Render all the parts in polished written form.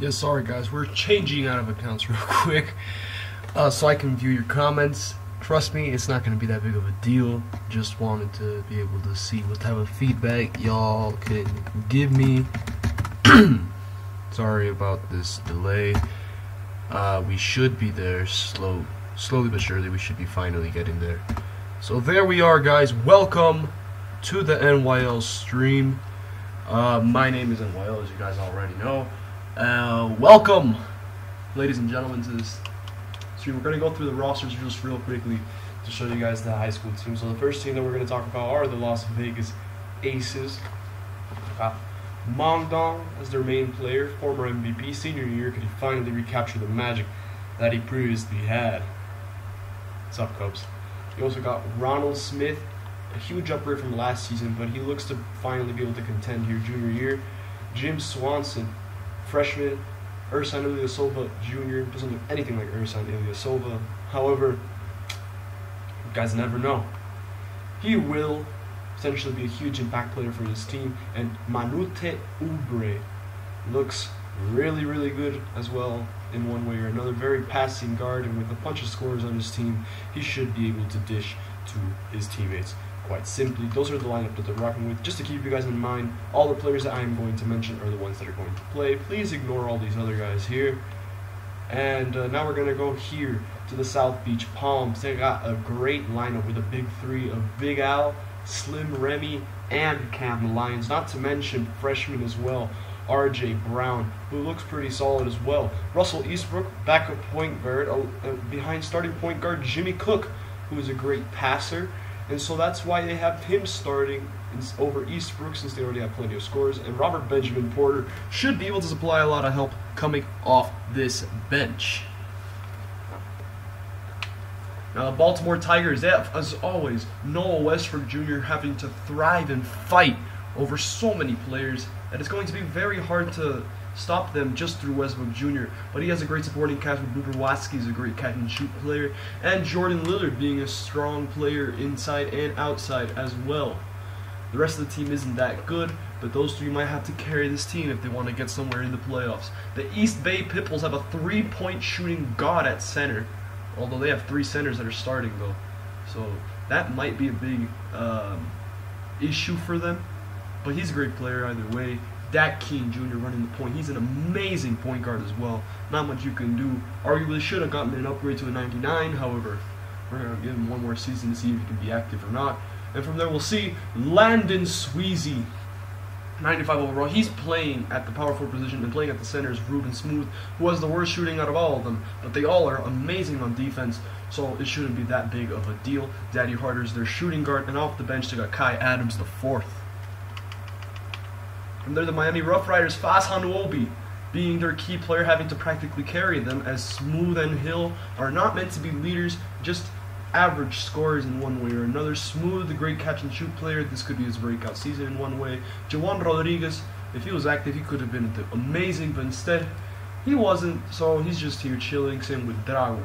Yeah, sorry guys, we're changing out of accounts real quick so I can view your comments. Trust me, it's not going to be that big of a deal. Just wanted to be able to see what type of feedback y'all can give me. Sorry about this delay. We should be there slowly but surely. We should be finally getting there. So there we are, guys. Welcome to the NYL stream. My name is NYL, as you guys already know. Welcome, ladies and gentlemen, to this stream. We're going to go through the rosters just real quickly to show you guys the high school team. So the first team that we're going to talk about are the Las Vegas Aces. Mongdong as their main player, former MVP, senior year, could he finally recapture the magic that he previously had. What's up, Cubs? You also got Ronald Smith, a huge upgrade from last season, but he looks to finally be able to contend here junior year. Jim Swanson, freshman. Ersan Ilyasova Jr. doesn't look anything like Ersan Ilyasova. However, you guys never know. He will potentially be a huge impact player for this team. And Manute Ubre looks really good as well in one way or another. Very passing guard, and with a bunch of scorers on his team, he should be able to dish to his teammates quite simply. Those are the lineup that they're rocking with. Just to keep you guys in mind, all the players that I am going to mention are the ones that are going to play. Please ignore all these other guys here. And now we're going to go here to the South Beach Palms. They got a great lineup with a big three of Big Al, Slim Remy, and Cam Lyons. Not to mention freshmen as well, RJ Brown, who looks pretty solid as well. Russell Eastbrook, backup point guard, behind starting point guard Jimmy Cook, who is a great passer. And so that's why they have him starting over Eastbrook, since they already have plenty of scores. And Robert Benjamin Porter should be able to supply a lot of help coming off this bench. Now the Baltimore Tigers, they have, as always, Noah Westbrook Jr. having to thrive and fight over so many players that it's going to be very hard to stop them just through Westbrook Jr. But he has a great supporting cast with Bubrowaski, is a great catch and shoot player, and Jordan Lillard being a strong player inside and outside as well. The rest of the team isn't that good, but those three might have to carry this team if they want to get somewhere in the playoffs. The East Bay Pitbulls have a three-point shooting god at center, although they have three centers that are starting though. So that might be a big issue for them, but he's a great player either way. Dak Keene Jr. running the point. He's an amazing point guard as well. Not much you can do. Arguably should have gotten an upgrade to a 99. However, we're going to give him one more season to see if he can be active or not. And from there we'll see Landon Sweezy, 95 overall. He's playing at the power forward position, and playing at the center is Ruben Smooth, who has the worst shooting out of all of them. But they all are amazing on defense, so it shouldn't be that big of a deal. Daddy Harder's their shooting guard, and off the bench they got Kai Adams the fourth. And they're the Miami Rough Riders, Faz Hanuobi being their key player, having to practically carry them, as Smooth and Hill are not meant to be leaders, just average scorers in one way or another. Smooth, the great catch and shoot player, this could be his breakout season in one way. Jawan Rodriguez, if he was active, he could have been amazing, but instead he wasn't, so he's just here chilling. Same with Drago.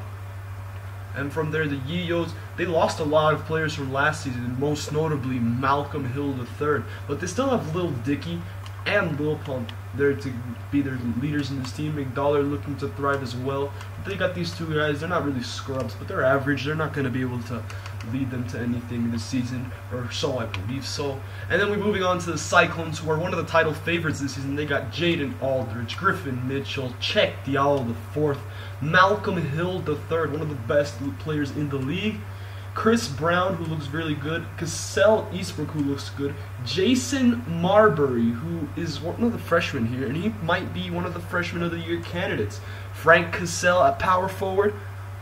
And from there, the Yiyos, they lost a lot of players from last season, most notably Malcolm Hill III, but they still have Lil Dicky and Lil Pump there to be their leaders in this team. McDollar looking to thrive as well. But they got these two guys, they're not really scrubs, but they're average. They're not going to be able to lead them to anything this season, or so I believe so. And then we're moving on to the Cyclones, who are one of the title favorites this season. They got Jaden Aldridge, Griffin Mitchell, Czech Diallo IV, Malcolm Hill III, one of the best players in the league, Chris Brown, who looks really good, Cassell Eastbrook, who looks good, Jason Marbury, who is one of the freshmen here, and he might be one of the freshman of the year candidates, Frank Cassell at power forward,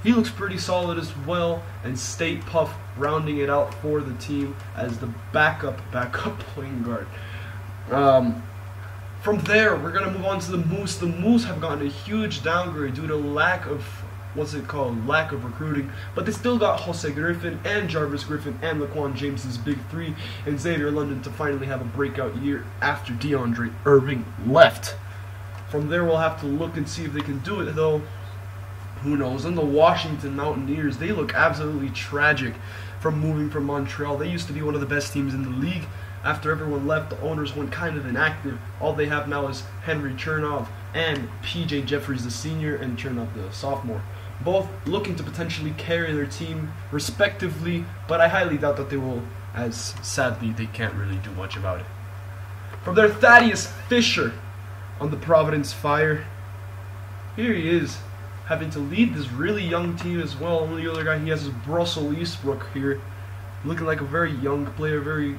he looks pretty solid as well, and State Puff rounding it out for the team as the backup point guard. From there, we're going to move on to the Moose. The Moose have gotten a huge downgrade due to lack of lack of recruiting, but they still got Jose Griffin and Jarvis Griffin and Laquan James's big three, and Xavier London to finally have a breakout year after DeAndre Irving left. From there, we'll have to look and see if they can do it, though. Who knows? And the Washington Mountaineers, they look absolutely tragic from moving from Montreal. They used to be one of the best teams in the league. After everyone left, the owners went kind of inactive. All they have now is Henry Chernov, and PJ Jeffries, the senior, and Chernoff, the sophomore. Both looking to potentially carry their team respectively, but I highly doubt that they will, as sadly they can't really do much about it. From there, Thaddeus Fisher on the Providence Fire. Here he is, having to lead this really young team as well. Only other guy he has is Russell Eastbrook here, looking like a very young player, very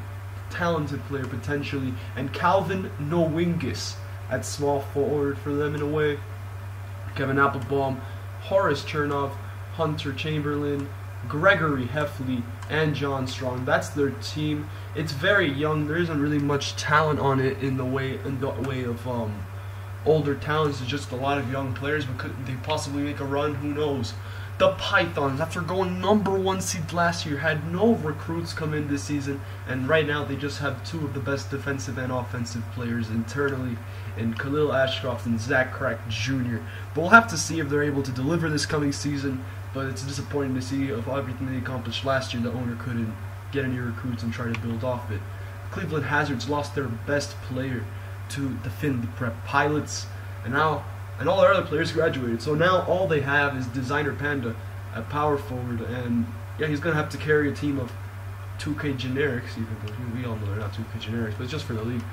talented player potentially. And Calvin Nowingis at small forward for them in a way. Kevin Applebaum, Horace Chernoff, Hunter Chamberlain, Gregory Heffley, and John Strong. That's their team. It's very young. There isn't really much talent on it in the way of older talents. It's just a lot of young players. But could they possibly make a run? Who knows? The Pythons, after going #1 seed last year, had no recruits come in this season, and right now they just have two of the best defensive and offensive players internally, in Khalil Ashcroft and Zach Crack Jr. But we'll have to see if they're able to deliver this coming season. But it's disappointing to see of everything they accomplished last year, the owner couldn't get any recruits and try to build off it. Cleveland Hazards lost their best player to the Findlay Prep Pilots, and all their other players graduated. So now all they have is Designer Panda at power forward, and yeah, he's gonna have to carry a team of 2K generics, even though we all know they're not 2K generics, but it's just for the league.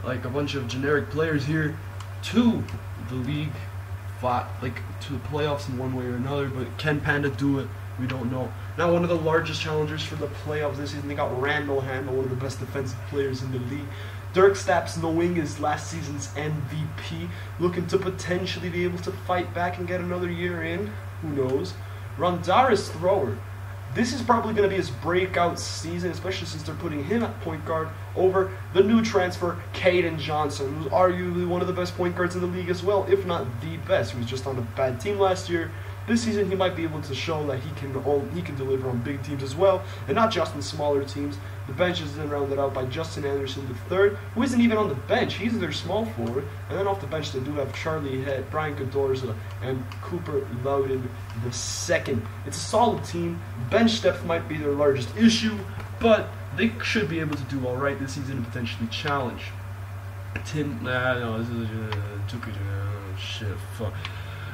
Like a bunch of generic players here to the league, like to the playoffs in one way or another. But can Panda do it? We don't know. Now, one of the largest challengers for the playoffs this season, they got Randall Handel, one of the best defensive players in the league. Dirk Staps, knowing is last season's MVP, looking to potentially be able to fight back and get another year in. Who knows? Rondaris Thrower. This is probably going to be his breakout season, especially since they're putting him at point guard over the new transfer, Caden Johnson, who's arguably one of the best point guards in the league as well, if not the best. He was just on a bad team last year. This season, he might be able to show that he can deliver on big teams as well, and not just in smaller teams. The bench is then rounded out by Justin Anderson III, who isn't even on the bench. He's their small forward. And then off the bench, they do have Charlie Head, Brian Cadorza, and Cooper Loudon II. It's a solid team. Bench depth might be their largest issue, but they should be able to do all right this season and potentially challenge.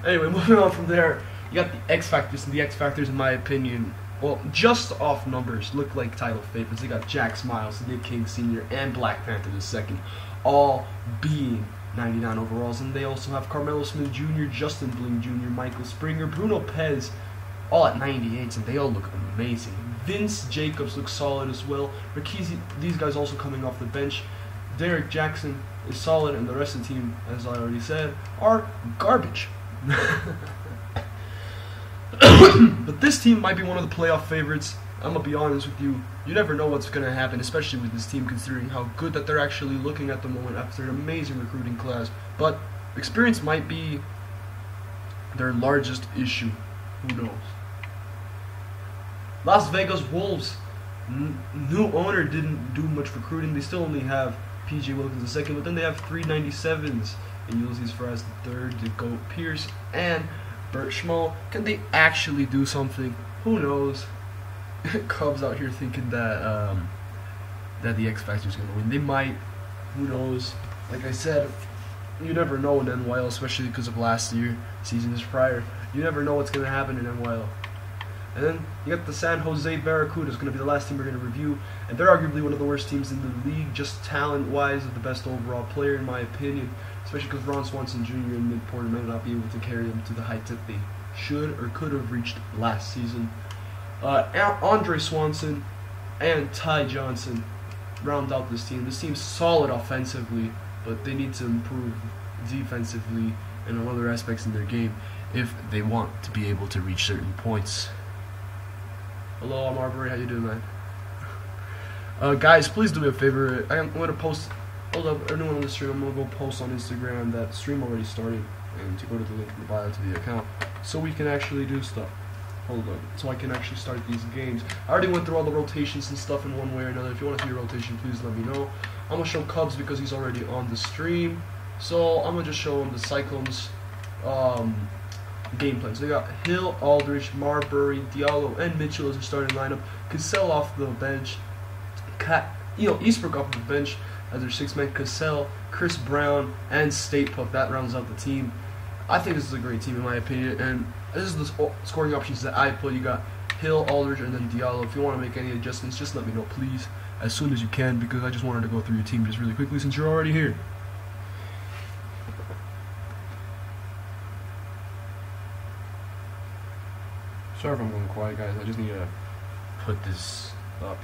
Anyway, moving on from there, you got the X Factors, and the X Factors, in my opinion, well, just off numbers, look like title favorites. They got Jack Smiles, Nick King Sr., and Black Panther II, all being 99 overalls. And they also have Carmelo Smith Jr., Justin Bling Jr., Michael Springer, Bruno Pez, all at 98s, and they all look amazing. Vince Jacobs looks solid as well. Rikizi, these guys also coming off the bench. Derek Jackson is solid, and the rest of the team, as I already said, are garbage. But this team might be one of the playoff favorites. I'm going to be honest with you. You never know what's going to happen, especially with this team, considering how good that they're actually looking at the moment after an amazing recruiting class. But experience might be their largest issue. Who knows? Las Vegas Wolves. New owner didn't do much recruiting. They still only have PJ Wilkins II, but then they have 397s. And Ulysses Faraz III, DeGoat Pierce, and Bert Schmo. Can they actually do something? Who knows? Cubs out here thinking that that the X Factor is going to win. They might. Who knows? Like I said, you never know in NYL, especially because of last year, seasons prior. You never know what's going to happen in NYL. And then you got the San Jose Barracudas, going to be the last team we're going to review. And they're arguably one of the worst teams in the league, just talent-wise, the best overall player, in my opinion. Especially because Ron Swanson Jr. and Nick Porter might not be able to carry them to the heights that they should or could have reached last season. Andre Swanson and Ty Johnson round out this team. This team's solid offensively, but they need to improve defensively and on other aspects in their game if they want to be able to reach certain points. Hello, I'm Arbery. How you doing, man? Guys, please do me a favor. I'm going to post. Hold up, everyone on the stream. I'm going to go post on Instagram that stream already started, and to go to the link in the bio to the account, so we can actually do stuff. Hold on, so I can actually start these games. I already went through all the rotations and stuff in one way or another. If you want to see a rotation, please let me know. I'm going to show Cubs because he's already on the stream, so I'm going to just show him the Cyclones game plan. So they got Hill, Aldridge, Marbury, Diallo, and Mitchell as a starting lineup. Cassell off the bench. Eastbrook off the bench. as their 6-man Cassell, Chris Brown, and State Puck. That rounds out the team. I think this is a great team in my opinion, and this is the scoring options that I put. You got Hill, Aldridge, and then Diallo. If you want to make any adjustments, just let me know, please, as soon as you can, because I just wanted to go through your team just really quickly since you're already here. Sorry if I'm going quiet, guys. I just need to put this up.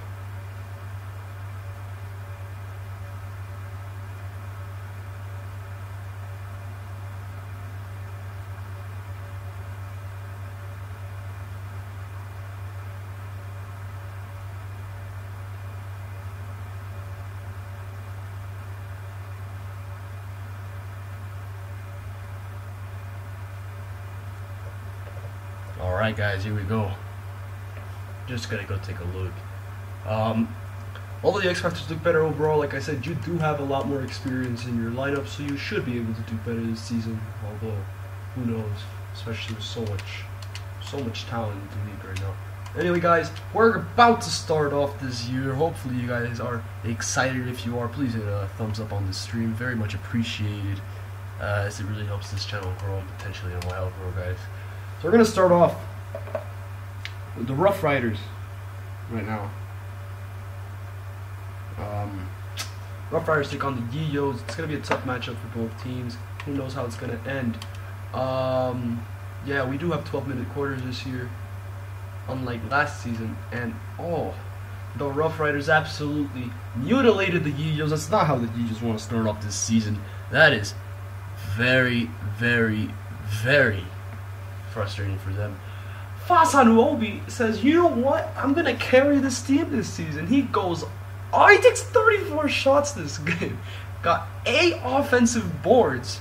Alright guys, here we go. Just gotta go take a look. Although the X Factors look better overall, like I said, you do have a lot more experience in your lineup, so you should be able to do better this season. Although, who knows? Especially with so much talent in the league right now. Anyway guys, we're about to start off this year. Hopefully you guys are excited. If you are, please hit a thumbs up on this stream. Very much appreciated, as it really helps this channel grow and potentially NYL grow, guys. So we're going to start off with the Rough Riders right now. Rough Riders take on the Yiyos. It's going to be a tough matchup for both teams. Who knows how it's going to end. Yeah, we do have 12-minute quarters this year, unlike last season. And, the Rough Riders absolutely mutilated the Yiyos. That's not how the Yiyos want to start off this season. That is very, very, very frustrating for them. Fasanuobi says, you know what? I'm going to carry this team this season. He goes, he takes 34 shots this game. Got 8 offensive boards.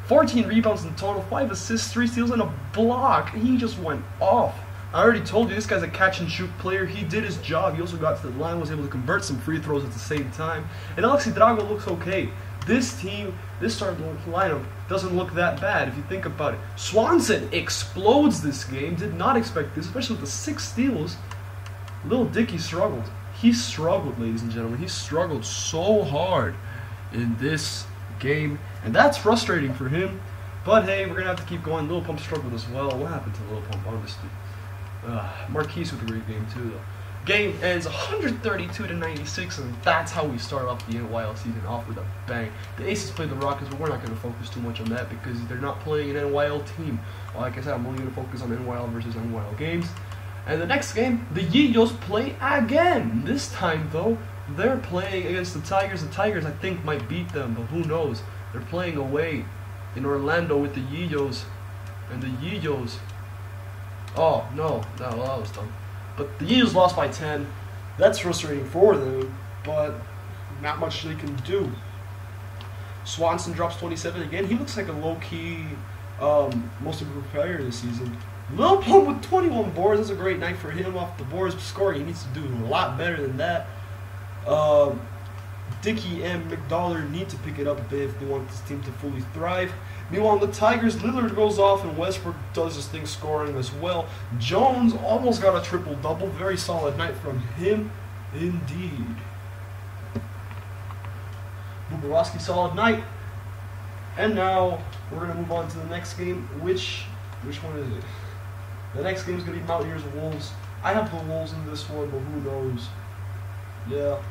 14 rebounds in total, 5 assists, 3 steals, and a block. He just went off. I already told you, this guy's a catch-and-shoot player. He did his job. He also got to the line, was able to convert some free throws at the same time. And Alexi Drago looks okay. This team, this starting lineup, doesn't look that bad if you think about it. Swanson explodes this game. Did not expect this, especially with the 6 steals. Little Dicky struggled. He struggled, ladies and gentlemen. He struggled so hard in this game, and that's frustrating for him. But hey, we're going to have to keep going. Lil Pump struggled as well. What happened to Lil Pump, honestly? Marquise with a great game, too, though. Game ends 132-96, and that's how we start off the NYL season off with a bang. The Aces play the Rockets, but we're not going to focus too much on that because they're not playing an NYL team. Like I said, I'm only going to focus on NYL versus NYL games. And the next game, the Yiyos play again. This time, though, they're playing against the Tigers. The Tigers, I think, might beat them, but who knows? They're playing away in Orlando with the Yiyos. And the Yiyos... Oh, no, that was dumb. But the Yiyos lost by 10. That's frustrating for them, but not much they can do. Swanson drops 27 again. He looks like a low-key most improved player this season. Lil Pump with 21 boards. That's a great night for him off the boards. Scoring, he needs to do a lot better than that. Dickey and McDollar need to pick it up a bit if they want this team to fully thrive. Meanwhile, the Tigers, Lillard goes off and Westbrook does his thing scoring as well. Jones almost got a triple-double. Very solid night from him, indeed. Bobrovsky, solid night. And now we're going to move on to the next game. Which one is it? The next game is going to be Mountaineers Wolves. I have the Wolves in this one, but who knows? Yeah.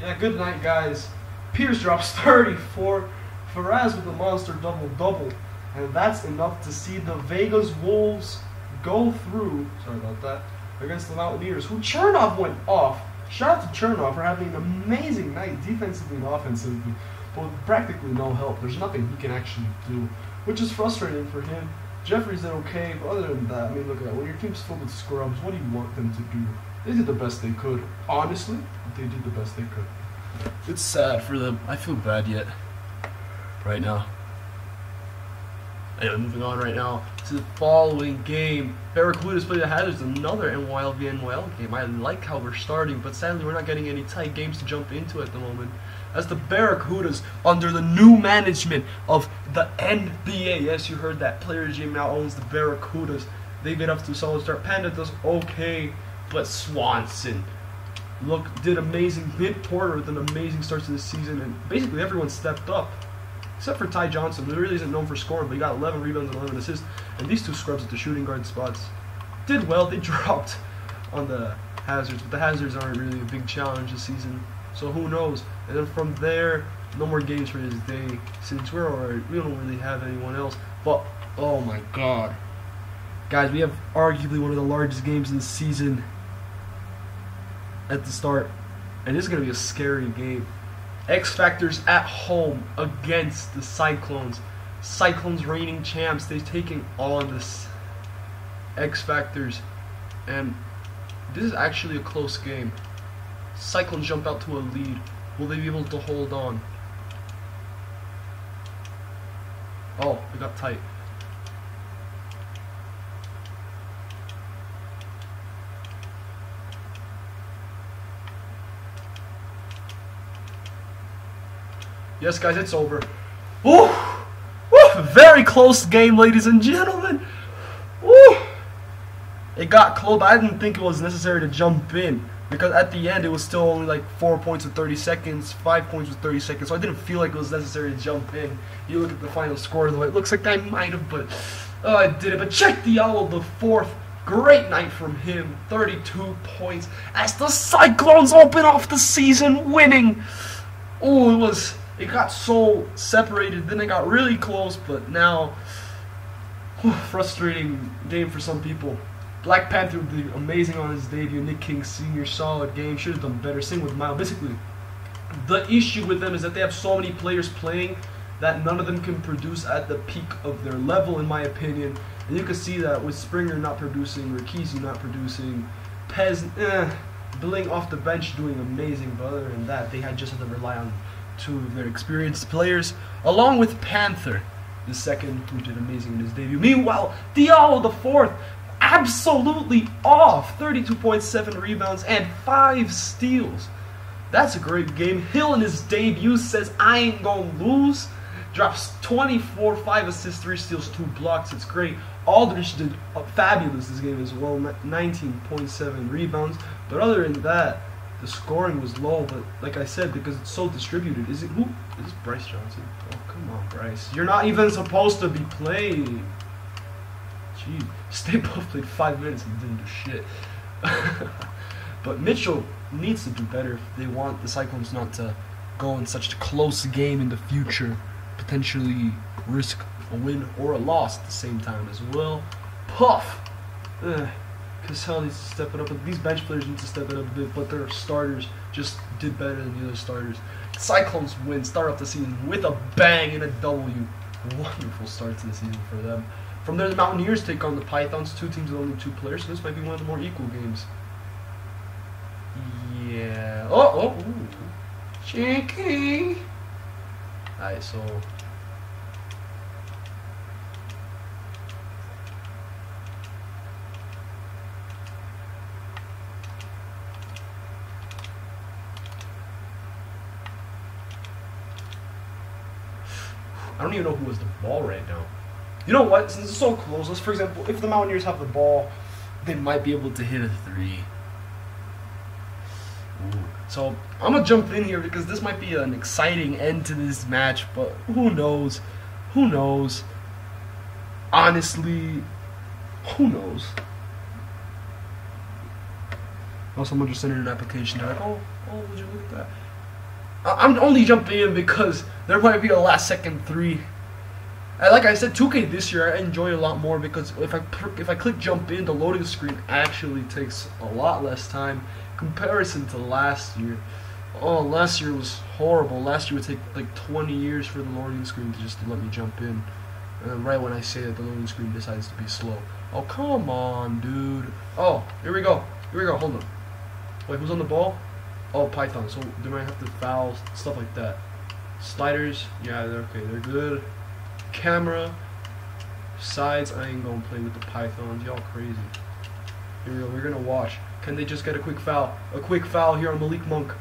Yeah, good night, guys. Pierce drops 34. Faraz with a monster double-double. And that's enough to see the Vegas Wolves go through, sorry about that, against the Mountaineers, who Chernoff went off. Shout out to Chernoff for having an amazing night defensively and offensively, but with practically no help. There's nothing he can actually do, which is frustrating for him. Jeffries did okay, but other than that, I mean, look at that. When your team's filled with scrubs, what do you want them to do? They did the best they could. Honestly, they did the best they could. It's sad for them. I feel bad yet. Right now. Anyway, moving on right now to the following game. Barracudas play the Hazards, another NYL v NYL game. I like how we're starting, but sadly we're not getting any tight games to jump into at the moment. As the Barracudas, under the new management of the NBA, yes, you heard that, Player Gym now owns the Barracudas. They get up to a solid start. Panda does okay, but Swanson did amazing. Mint Porter with an amazing start to the season, and basically everyone stepped up. Except for Ty Johnson, who really isn't known for scoring, but he got 11 rebounds and 11 assists. And these two scrubs at the shooting guard spots did well. They dropped on the hazards, but the hazards aren't really a big challenge this season. So who knows? And then from there, no more games for his day, since we're alright. We don't really have anyone else. But, oh my god. Guys, we have arguably one of the largest games of the season at the start. And this is going to be a scary game. X Factors at home against the Cyclones. Cyclones reigning champs. They're taking on this X Factors. And this is actually a close game. Cyclones jump out to a lead. Will they be able to hold on? Oh, it got tight. Yes, guys, it's over. Woo! Woo! Very close game, ladies and gentlemen. Woo! It got close, but I didn't think it was necessary to jump in, because at the end it was still only like 4 points with 30 seconds, 5 points with 30 seconds, so I didn't feel like it was necessary to jump in. You look at the final score, though, it looks like I might have, but I did it. But check the Owl, the fourth. Great night from him. 32 points as the Cyclones open off the season winning. Oh, it got so separated, then it got really close, but now, frustrating game for some people. Black Panther did amazing on his debut. Nick King Sr., solid game, should have done better. Same with Miles. Basically, the issue with them is that they have so many players playing that none of them can produce at the peak of their level, in my opinion. And you can see that with Springer not producing, Rikizi not producing, Pez, Bling off the bench doing amazing, but other than that, they just had to rely on two of their experienced players, along with Panther, the second, who did amazing in his debut. Meanwhile, Diallo, the fourth, absolutely off. 32.7 rebounds and 5 steals. That's a great game. Hill in his debut says, I ain't gonna lose. Drops 24, 5 assists, 3 steals, 2 blocks. It's great. Aldridge did fabulous this game as well. 19.7 rebounds. But other than that, the scoring was low, but like I said, because it's so distributed. Is this Bryce Johnson? Oh, come on, Bryce. You're not even supposed to be playing. Jeez. Stay both played 5 minutes and didn't do shit. But Mitchell needs to do better if they want the Cyclones not to go in such a close game in the future. Potentially risk a win or a loss at the same time as well. Puff! Cassell needs to step it up. These bench players need to step it up a bit, but their starters just did better than the other starters. Cyclones win, start off the season with a bang and a W. Wonderful start to the season for them. From there, the Mountaineers take on the Pythons, 2 teams with only 2 players, so this might be one of the more equal games. Yeah. Ooh. Cheeky. Alright, so I don't even know who has the ball right now. You know what? Since it's so close, let's, for example, if the Mountaineers have the ball, they might be able to hit a 3. Ooh. So I'm gonna jump in here because this might be an exciting end to this match, but who knows? Who knows? Honestly, who knows? Also, someone just sent in an application. They're like, oh, would you look at that? I'm only jumping in because there might be a last second 3. And like I said, 2K this year I enjoy a lot more because if I click jump in, the loading screen actually takes a lot less time in comparison to last year. Oh, last year was horrible. Last year would take like 20 years for the loading screen to let me jump in. And then right when I say that, the loading screen decides to be slow. Oh, come on, dude. Oh, here we go. Hold on. Wait, who's on the ball? Oh, Python. So they might have to foul, stuff like that. Sliders, yeah, they're okay. They're good. Camera, sides, I ain't gonna play with the Pythons. Y'all crazy. Here we go. We're gonna watch. Can they just get a quick foul? A quick foul here on Malik Monk.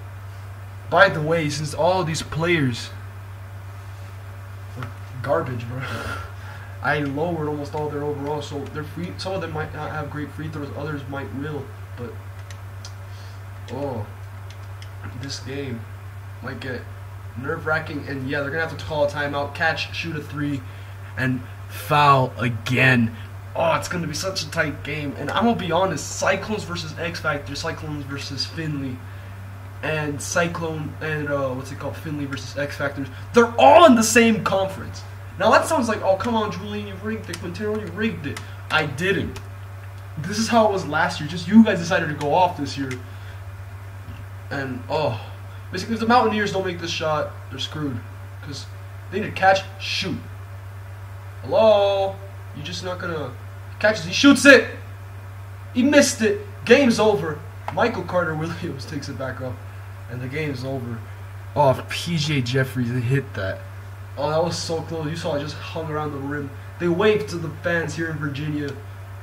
By the way, since all of these players are garbage, bro, I lowered almost all their overall, so they're free. Some of them might not have great free throws, others might will, but oh, this game might get nerve-wracking, and yeah, they're gonna have to call a timeout, catch, shoot a 3, and foul again. Oh, it's gonna be such a tight game. And I'm gonna be honest, Cyclones versus X Factor, Cyclones versus Finley, and Finley versus X Factors. They're all in the same conference. Now that sounds like, oh come on, Julian, you rigged it. Quintero, you rigged it. I didn't. This is how it was last year. Just you guys decided to go off this year. And basically, if the Mountaineers don't make this shot, they're screwed. Because they need to catch, shoot. Hello? You're just not gonna... He catches, he shoots it! He missed it! Game's over. Michael Carter-Williams takes it back up. And the game's over. Oh, if PJ Jeffries hit that. Oh, that was so close. You saw it just hung around the rim. They waved to the fans here in Virginia.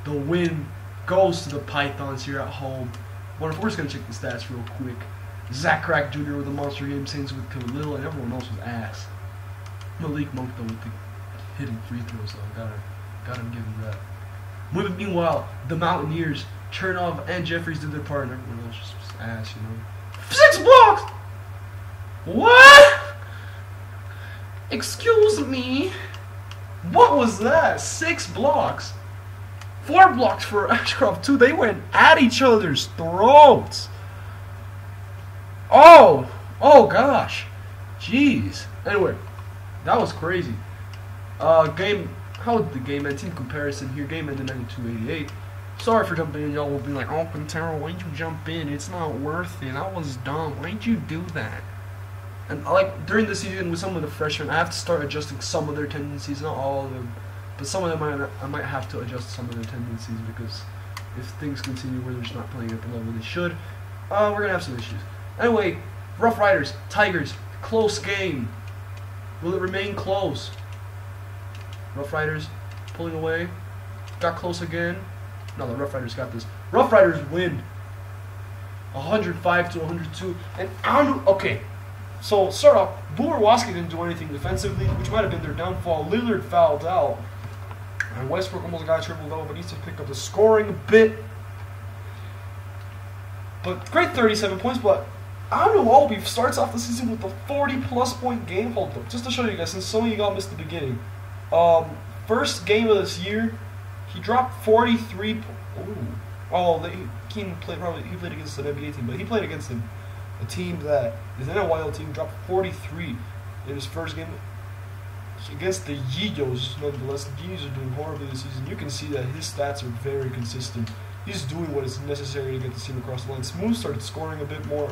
The win goes to the Pythons here at home. We're just going to check the stats real quick. Zach Crack Jr. with a monster game, Saints with Khalil, and everyone else was ass. Malik Monk, though, with the hitting free throws, though. Gotta give him that. Meanwhile, the Mountaineers, Chernoff and Jeffries did their part, and everyone else just was ass, you know. 6 blocks! What? Excuse me? What was that? 6 blocks? 4 blocks for Ashcroft, too. They went at each other's throats. Oh gosh. Jeez. Anyway, that was crazy. How did the game end? Team comparison here. Game ended 92-88. Sorry for jumping in. Y'all will be like, oh, Quintero, why'd you jump in? It's not worth it. That was dumb. Why'd you do that? And like during the season with some of the freshmen, I have to start adjusting some of their tendencies, not all of them, but some of them I might have to adjust some of their tendencies because if things continue where they're just not playing at the level they should, we're gonna have some issues. Anyway, Rough Riders, Tigers, close game. Will it remain close? Rough Riders pulling away, got close again. No, the Rough Riders got this. Rough Riders win 105-102, and I don't know. Okay. So, start off, Boomerwaski didn't do anything defensively, which might have been their downfall. Lillard fouled out. And Westbrook almost got a triple-double, but needs to pick up the scoring a bit. But great 37 points, but Anunoby starts off the season with a 40-plus point game. Hold up, just to show you guys, since some of you got missed the beginning. First game of this year, he dropped 43. He played against an NBA team, but he played against a team that is an NYL team, dropped 43 in his first game against the Yiyos. Nonetheless, the Yiyos are doing horribly this season. You can see that his stats are very consistent. He's doing what is necessary to get the team across the line. Smooth started scoring a bit more,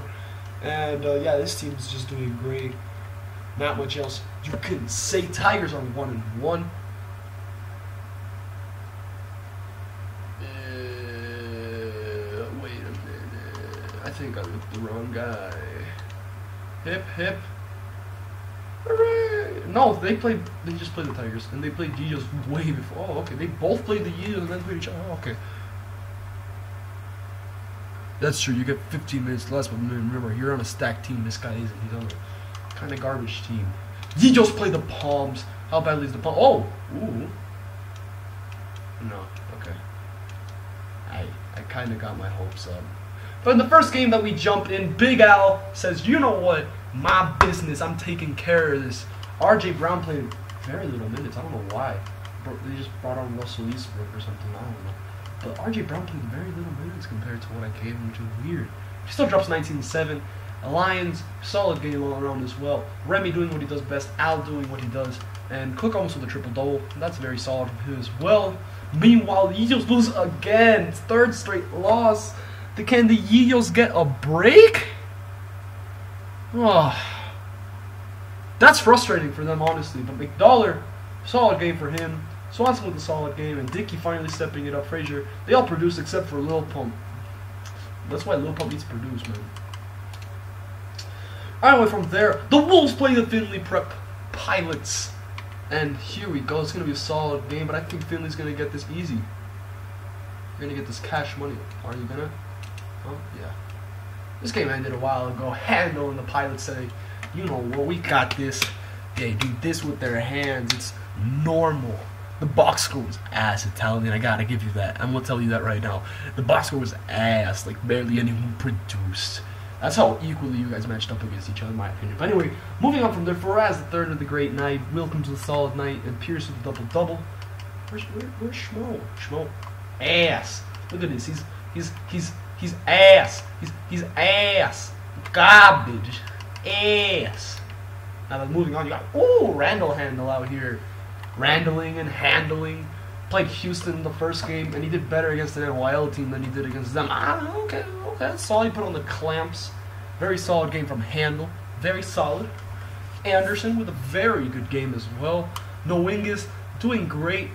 and this team is just doing great. Not much else you can say. Tigers are 1-1. I think I looked the wrong guy. Hip. Hooray! No, they just played the Tigers, and they played Yiyos way before. Oh, okay. They both played the Yiyos and then played each other. Oh, okay. That's true. You get 15 minutes less, but remember, you're on a stacked team. This guy isn't. He's on a kind of garbage team. Yiyos play the Palms. How badly is the Palms? Oh! Ooh. No. Okay. I kind of got my hopes up. But in the first game that we jumped in, Big Al says, you know what? My business. I'm taking care of this. R.J. Brown played very little minutes. I don't know why. They just brought on Russell Eastbrook or something. I don't know. But R.J. Brown played very little minutes compared to what I gave him, which is weird. He still drops 19-7. Lions, solid game all around as well. Remy doing what he does best. Al doing what he does. And Cook almost with a triple-double. That's very solid of him as well. Meanwhile, the Eagles lose again. It's third straight loss. Can the Yiyos get a break? Oh, that's frustrating for them, honestly. But McDollar, solid game for him. Swanson with a solid game, and Dickey finally stepping it up. Frazier, they all produced except for Lil Pump. That's why Lil Pump needs to produce, man. Anyway, from there, the Wolves play the Finley Prep Pilots. And here we go. It's going to be a solid game, but I think Finley's going to get this easy. You're going to get this cash money. Are you going to? Oh, yeah. This game ended a while ago. Handle and the Pilots say, you know what, we got this. They do this with their hands. It's normal. The box score was ass, Italian. I gotta give you that. I'm gonna tell you that right now. The box score was ass. Like, barely anyone produced. That's how equally you guys matched up against each other, in my opinion. But anyway, moving on from there, Faraz, the third of the great night, Wilkins with a solid night, and Pierce with a double-double. Where's Schmo? Schmo. Ass. Look at this. He's ass. He's ass. Garbage. Ass. Now moving on, you got, Randall Handle out here. Randling and handling. Played Houston the first game, and he did better against an NYL team than he did against them. Okay. That's all he put on the clamps. Very solid game from Handle. Very solid. Anderson with a very good game as well. Noingus doing great.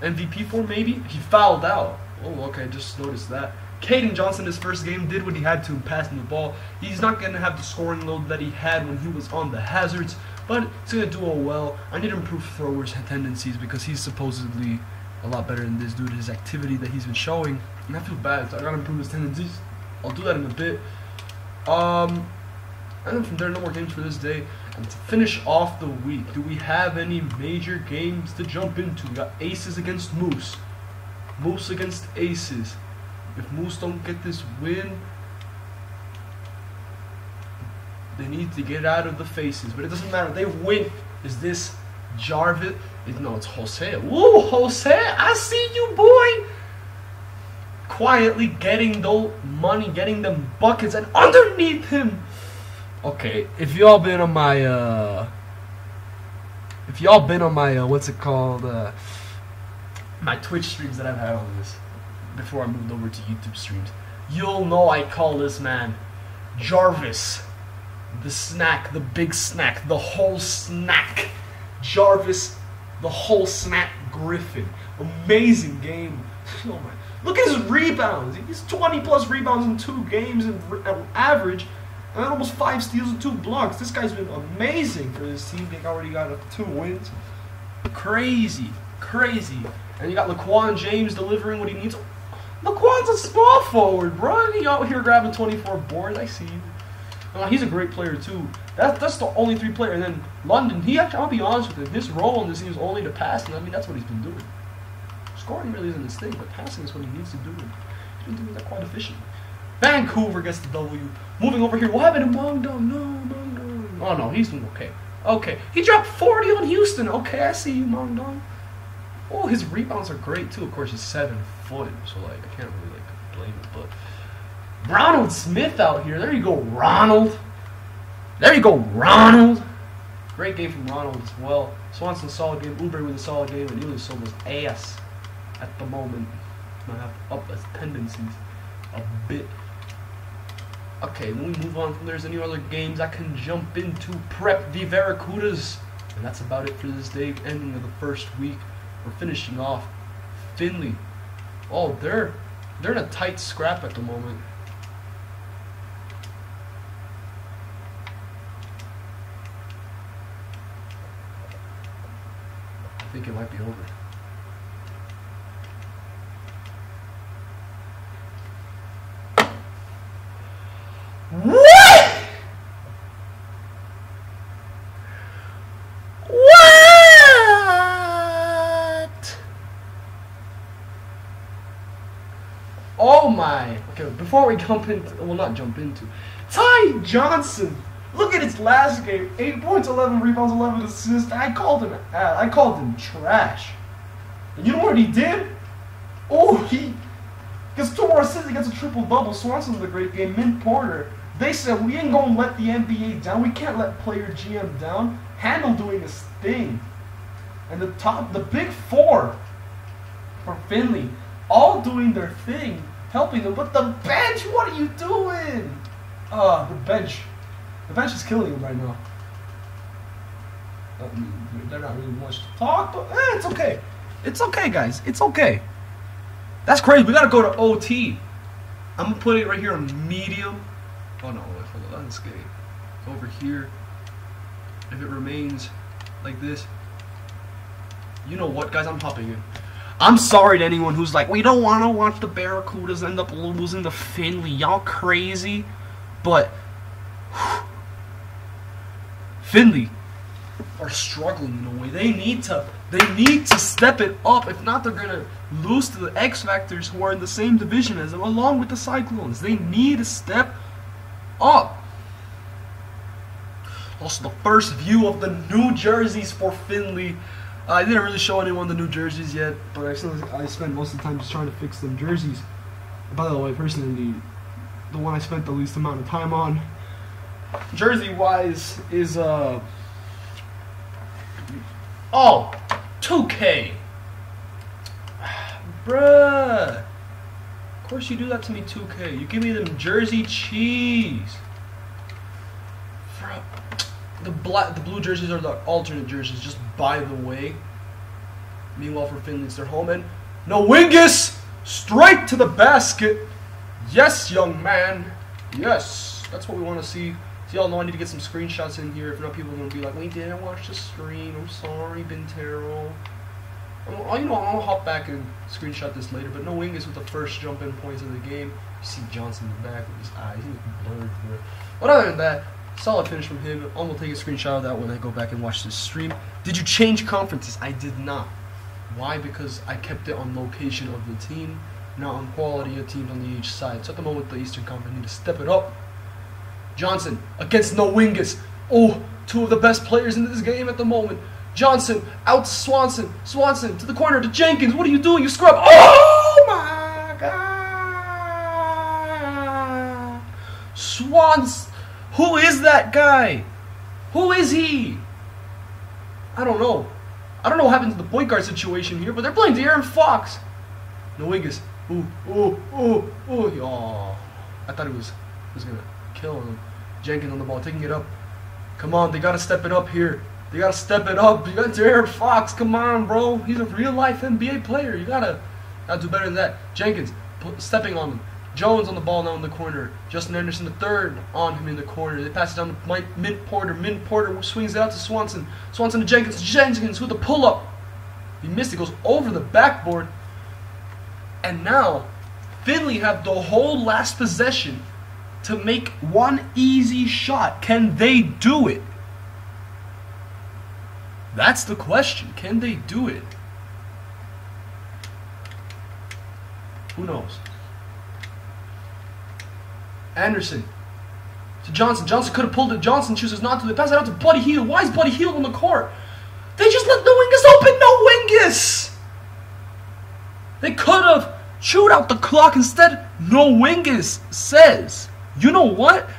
MVP for maybe? He fouled out. Oh, okay, just noticed that. Caden Johnson, his first game, did what he had to in passing the ball. He's not going to have the scoring load that he had when he was on the hazards, but he's going to do well. I need to improve throwers' tendencies because he's supposedly a lot better than this due to his activity that he's been showing. And I feel bad, so I got to improve his tendencies. I'll do that in a bit. And then from there, no more games for this day. And to finish off the week, do we have any major games to jump into? We got Aces against Moose. Moose against Aces. If Moose don't get this win, they need to get out of the faces. But it doesn't matter. They win. Is this Jarvis? No, it's Jose. Woo, Jose, I see you, boy. Quietly getting the money, getting them buckets, and underneath him. Okay, if y'all been on my, what's it called, my Twitch streams that I've had on this, before I moved over to YouTube streams, you'll know I call this man Jarvis, the snack, the big snack, the whole snack. Jarvis, the whole snack Griffin. Amazing game. Oh my. Look at his rebounds. He's 20 plus rebounds in 2 games and average, and almost 5 steals and 2 blocks. This guy's been amazing for this team. They already got 2 wins. Crazy. And you got Laquan James delivering what he needs. Laquan's a small forward, bro. He out here grabbing 24 boards. I see you. He's a great player too. That's the only 3 player. And then London, I'll be honest with him, his role in this team is only to pass, and I mean that's what he's been doing. Scoring really isn't his thing, but passing is what he needs to do. He's been doing that quite efficiently. Vancouver gets the W. Moving over here, what happened to Mongdong? No, Mongdong. Oh no, he's doing okay. Okay, he dropped 40 on Houston. Okay, I see you, Mongdong. Oh, his rebounds are great too. Of course, he's 7 foot, so like I can't really blame him. But Ronald Smith out here. There you go, Ronald. There you go, Ronald. Great game from Ronald as well. Swanson solid game. Oubre with a solid game, and Ilyasov's ass at the moment. Might have to up his tendencies a bit. Okay, then we move on from there. Is any other games I can jump into? Prep the Barracudas. And that's about it for this day. Ending of the first week. We're finishing off Finley. Oh, they're in a tight scrap at the moment. I think it might be over. What? Oh my. Okay, before we jump into, well, not jump into, Ty Johnson. Look at his last game. 8 points, 11 rebounds, 11 assists. I called him trash. And you know what he did? Oh, he gets 2 more assists. He gets a triple-double. Swanson's a great game. Mint Porter. They said, we ain't going to let the NBA down. We can't let player GM down. Handle doing his thing. And the big 4 for Finley, all doing their thing, helping them. But the bench, what are you doing? The bench is killing him right now. They're not really much to talk, but it's okay. It's okay, guys. It's okay. That's crazy. We gotta go to OT. I'm gonna put it right here on medium. Oh no, wait, hold on. Let's get it over here. If it remains like this, you know what, guys? I'm hopping in. I'm sorry to anyone who's like, we don't want to watch the Barracudas end up losing to Finley. Y'all crazy. But Finley are struggling in a way. They need to step it up. If not, they're gonna lose to the X Factors, who are in the same division as them, along with the Cyclones. They need to step up. Also, the first view of the new jerseys for Finley. I didn't really show anyone the new jerseys yet, but I spent most of the time just trying to fix them jerseys. By the way, personally, the one I spent the least amount of time on, jersey-wise, is, 2K. Bruh. Of course you do that to me, 2K. You give me them jersey cheese. The blue jerseys are the alternate jerseys, just by the way. Meanwhile, for Finley, it's their home end. No Wingus! Straight to the basket. Yes, young man. Yes. That's what we want to see. So y'all know I need to get some screenshots in here. If not, people are going to be like, we didn't watch the stream. I'm sorry, Bintero. I'll hop back and screenshot this later. But no Wingus with the first jump-in points of the game. You see Johnson in the back with his eyes. He's blurred. But other than that, solid finish from him. I'm going to take a screenshot of that when I go back and watch this stream. Did you change conferences? I did not. Why? Because I kept it on location of the team, not on quality of teams on each side. So at the moment, the Eastern Conference need to step it up. Johnson against No Wingus. Oh, two of the best players in this game at the moment. Johnson out to Swanson. Swanson to the corner to Jenkins. What are you doing? You scrub. Oh my God. Swanson. Who is that guy? Who is he? I don't know. I don't know what happened to the point guard situation here, but they're playing De'Aaron Fox. No Wingus. Ooh. Oh. I thought he was going to kill him. Jenkins on the ball, taking it up. Come on, they got to step it up here. They got to step it up. You got De'Aaron Fox. Come on, bro. He's a real-life NBA player. You got to do better than that. Jenkins stepping on him. Jones on the ball now in the corner. Justin Anderson the third on him in the corner. They pass it down to Mint Porter. Mint Porter swings it out to Swanson. Swanson to Jenkins. Jenkins with the pull-up. He missed it. Goes over the backboard. And now, Finley have the whole last possession to make one easy shot. Can they do it? That's the question. Can they do it? Who knows? Anderson to Johnson. Johnson could have pulled it. Johnson chooses not to. They pass it out to Buddy Hield. Why is Buddy Hield on the court? They just let No Wingus open. No Wingus. They could have chewed out the clock. Instead, No Wingus says, you know what?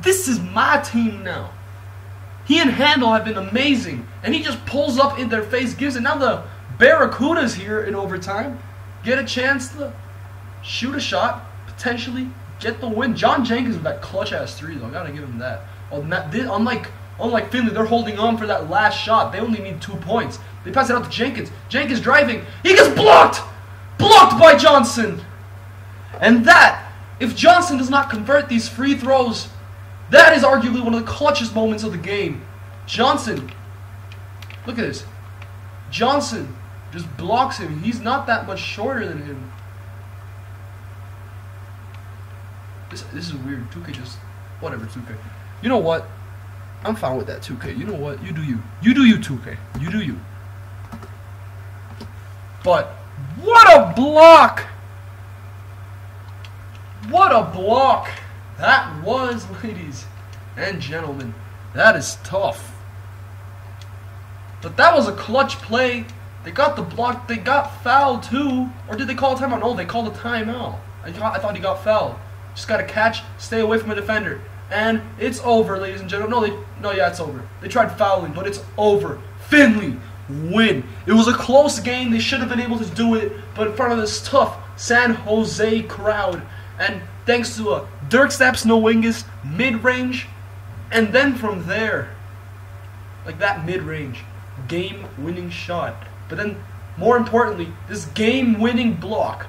This is my team now. He and Handel have been amazing. And he just pulls up in their face, gives it. Now the Barracudas here in overtime get a chance to shoot a shot, potentially get the win. John Jenkins with that clutch-ass three, though. I gotta give him that. Unlike Finley, they're holding on for that last shot. They only need 2 points. They pass it out to Jenkins. Jenkins driving. He gets blocked! Blocked by Johnson! And that, if Johnson does not convert these free throws, that is arguably one of the clutchest moments of the game. Johnson, look at this. Johnson just blocks him. He's not that much shorter than him. This is weird. 2K just... Whatever, 2K. You know what? I'm fine with that, 2K. You know what? You do you. You do you, 2K. You do you. But, what a block! What a block that was, ladies and gentlemen. That is tough. But that was a clutch play. They got the block. They got fouled, too. Or did they call a timeout? No, they called a timeout. I thought he got fouled. Just got to catch, stay away from a defender. And it's over, ladies and gentlemen. Yeah, it's over. They tried fouling, but it's over. Finley win. It was a close game. They should have been able to do it, but in front of this tough San Jose crowd. And thanks to a Dirk Staps No Wingus mid-range, and then from there, like that mid-range, game-winning shot. But then, more importantly, this game-winning block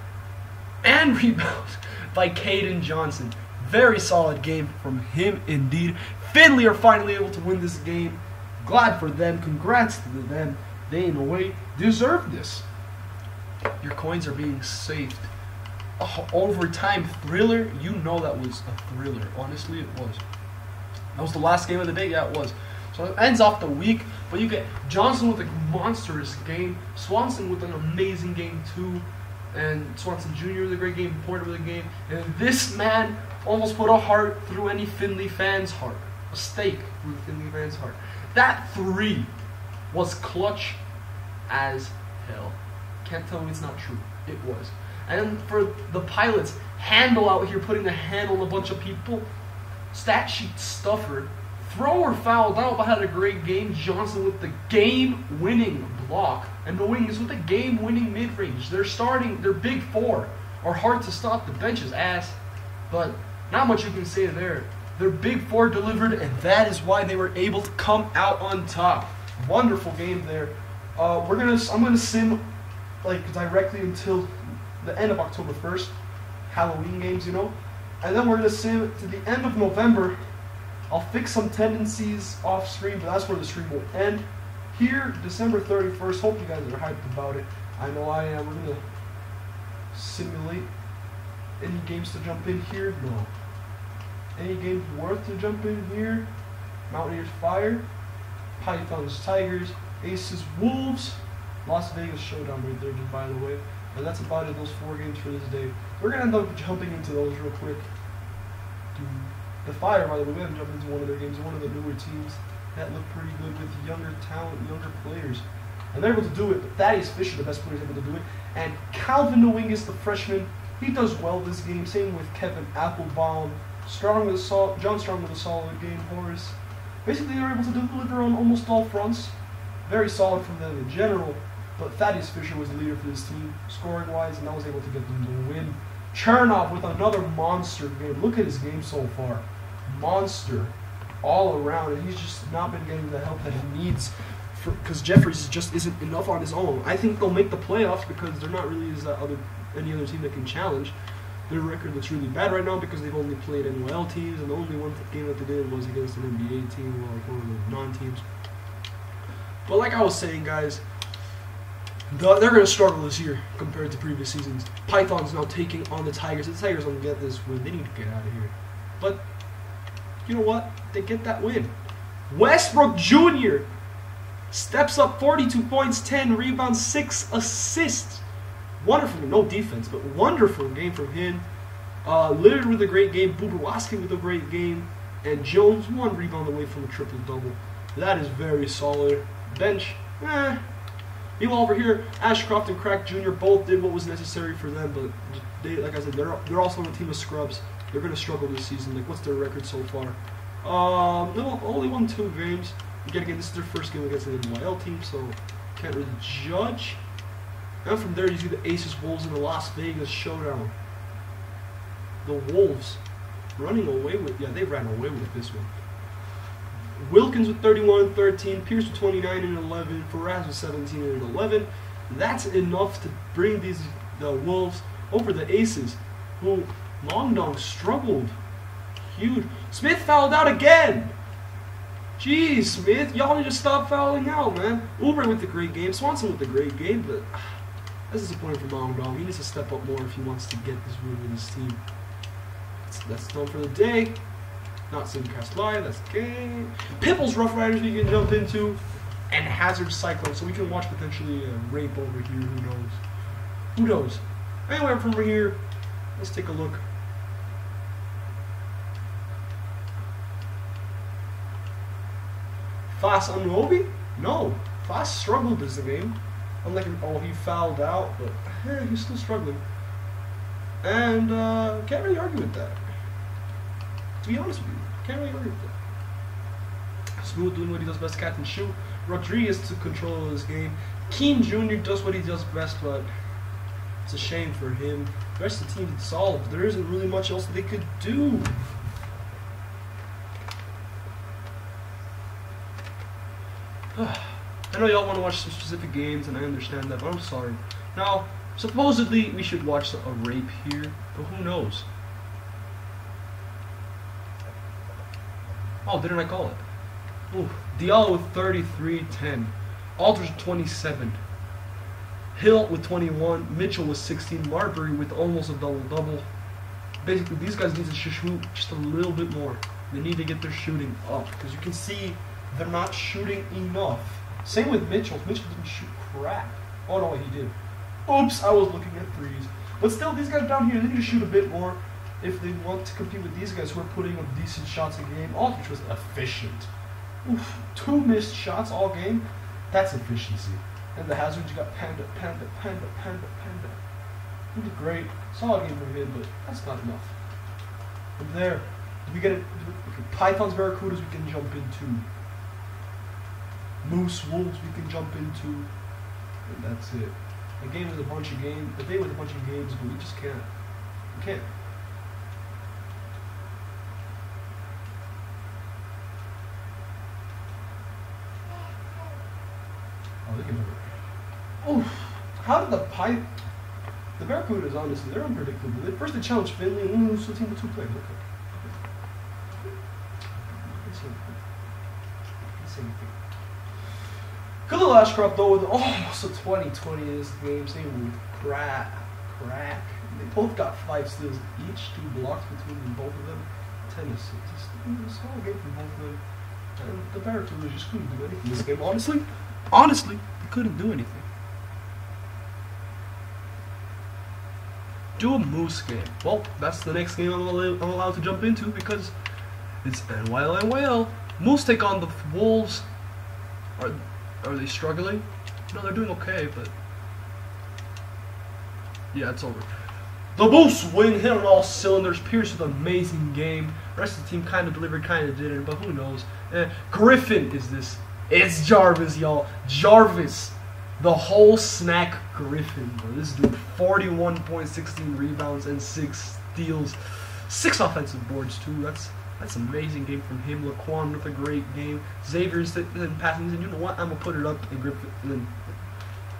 and rebound by Caden Johnson. Very solid game from him indeed. Finley are finally able to win this game. Glad for them. Congrats to them. They, in a way, deserve this. Your coins are being saved. Oh, overtime thriller. You know that was a thriller. Honestly, it was. That was the last game of the day. Yeah, it was. So it ends off the week. But you get Johnson with a monstrous game. Swanson with an amazing game too. And Swanson Jr. with a great game, Porter with a game. And this man almost put a heart through any Finley fan's heart. A stake through the Finley fan's heart. That 3 was clutch as hell. Can't tell me it's not true. It was. And for the Pilots, Handle out here putting the hand on a bunch of people. Stat sheet stuffer. Thrower fouled out but had a great game. Johnson with the game-winning block. And the wings with the game-winning mid-range. Their big 4 are hard to stop. The bench is ass. But not much you can say there. Their big 4 delivered, and that is why they were able to come out on top. Wonderful game there. I'm gonna sim like directly until the end of October 1st. Halloween games, you know. And then we're gonna sim to the end of November. I'll fix some tendencies off stream, but that's where the stream will end. Here, December 31st. Hope you guys are hyped about it. I know I am. We're gonna simulate any games to jump in here. No. Any games worth to jump in here? Mountaineers Fire, Pythons Tigers, Aces Wolves, Las Vegas Showdown right there, just by the way. And that's about it, those 4 games for this day. We're going to end up jumping into those real quick. The Fire, by the way, we haven't jumped into one of their games, one of the newer teams that look pretty good with younger talent, younger players. And they're able to do it, but Thaddeus Fisher, the best player, is able to do it. And Calvin Dominguez, the freshman, he does well this game. Same with Kevin Applebaum. John Strong with a solid game. Horace. Basically, they were able to deliver on almost all fronts. Very solid from them in general. But Thaddeus Fisher was the leader for this team, scoring-wise, and that was able to get them to win. Chernov with another monster game. Look at his game so far. Monster all around, and he's just not been getting the help that he needs because Jeffries just isn't enough on his own. I think they'll make the playoffs because they're not really any other team that can challenge. Their record looks really bad right now because they've only played NYL teams, and the only one game that they did was against an NBA team, or like one of the non-teams. But like I was saying, guys, they're going to struggle this year compared to previous seasons. Python's now taking on the Tigers. The Tigers don't get this win. They need to get out of here. But you know what? They get that win. Westbrook Jr. steps up 42 points, 10 rebounds, 6 assists. Wonderful, no defense, but wonderful game from him. Lillard with a great game, Bubawski with a great game, and Jones 1 rebound away from a triple-double. That is very solid. Bench, Meanwhile over here, Ashcroft and Crack Jr. both did what was necessary for them, but they, like I said, they're also on a team of scrubs. They're going to struggle this season. Like, what's their record so far? They only won 2 games. Again, this is their first game against an NYL team, so can't really judge. And from there, you see the Aces Wolves in the Las Vegas Showdown. The Wolves running away with, they ran away with this one. Wilkins with 31 and 13, Pierce with 29 and 11, Faraz with 17 and 11. That's enough to bring the Wolves over the Aces, who Longdong struggled. Huge. Smith fouled out again. Jeez, Smith, y'all need to stop fouling out, man. Uber with the great game, Swanson with the great game, but that's disappointing for Longdong. He needs to step up more if he wants to get this win with his team. That's done for the day. Not Simcast Live, that's the game. Pipple's Rough Riders we can jump into, and Hazard Cyclone, so we can watch potentially a rape over here, who knows. Who knows? Anyway, from here, let's take a look. Fast Anuobi? No. Fast struggled this game. Unlike, he fouled out, but he's still struggling. And can't really argue with that. To be honest with you, can't really argue with that. Smooth doing what he does best, catch and shoot. Rodriguez took control of this game. Keane Jr. does what he does best, but it's a shame for him. The rest of the team is solid. There isn't really much else they could do. I know y'all want to watch some specific games, and I understand that, but I'm sorry. Now, supposedly we should watch a rape here, but who knows? Oh, didn't I call it? Ooh, Diallo with 33-10. Aldridge with 27. Hill with 21. Mitchell with 16. Marbury with almost a double-double. Basically, these guys need to shoot just a little bit more. They need to get their shooting up, because you can see they're not shooting enough. Same with Mitchell. Mitchell didn't shoot crap. Oh, no, he did. Oops, I was looking at threes. But still, these guys down here, they need to shoot a bit more if they want to compete with these guys who are putting up decent shots a game, all of which was efficient. Oof, 2 missed shots all game. That's efficiency. And the hazards, you got Panda. He did great. Solid game from him, but that's not enough. From there, we get it. Okay, Pythons, Barracudas, we can jump into. Moose, Wolves, we can jump into. And that's it. A game with a bunch of games. A day with a bunch of games, but we just can't. We can't. Oh, they can. Oh, how did the Barracudas, honestly, they're unpredictable. First they challenged Finley, and then switching to 2 players. Okay. Khalil Ashcroft, though, with almost a 20-20 in this game, same with Crack. They both got 5 steals each, 2 blocks between them, both of them. 10 assists. Just a solid game from both of them. And the Barracudas just couldn't do anything in this game. Honestly, they couldn't do anything. Do a Moose game. Well, that's the next game I'm allowed to jump into because it's NYL. Moose take on the Wolves. Are they struggling? No, they're doing okay, but yeah, it's over. The Moose win, hit on all cylinders. Pierce with an amazing game. The rest of the team kind of delivered, kind of didn't, but who knows? Griffin is this. It's Jarvis, y'all. Jarvis. The whole snack Griffin, bro. This dude, 41 points, 16 rebounds, and 6 steals. 6 offensive boards, too. That's an amazing game from him. Laquan with a great game. Xavier said, passing, he said, you know what, I'm going to put it up. And Griffin, and then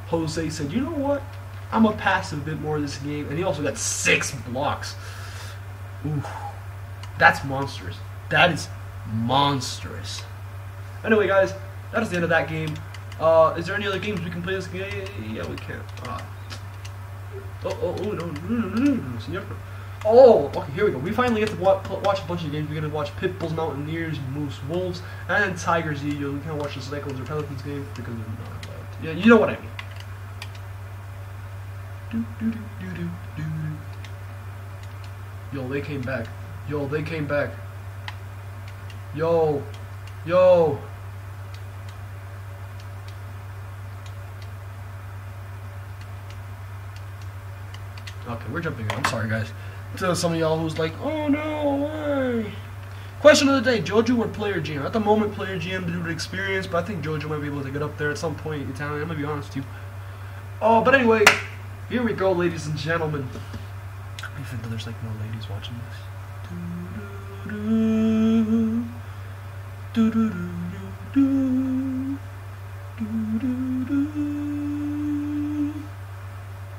Jose said, you know what, I'm going to pass a bit more this game. And he also got 6 blocks. Ooh, that's monstrous. That is monstrous. Anyway, guys, that is the end of that game. Is there any other games we can play this game? Yeah, we can. No. Oh, okay, here we go. We finally get to watch a bunch of games. We get to watch Pitbulls, Mountaineers, Moose, Wolves, and Tigers. We can't watch the Cyclones or Pelicans game because they're not allowed. Yeah, you know what I mean. Yo, they came back. Yo. Okay, we're jumping in. I'm sorry, guys. To some of y'all who's like, oh no, why? Question of the day, Jojo or player GM? At the moment, player GM due to experience, but I think Jojo might be able to get up there at some point in time. I'm going to be honest with you. Oh, but anyway, here we go, ladies and gentlemen. Even though there's like no ladies watching this.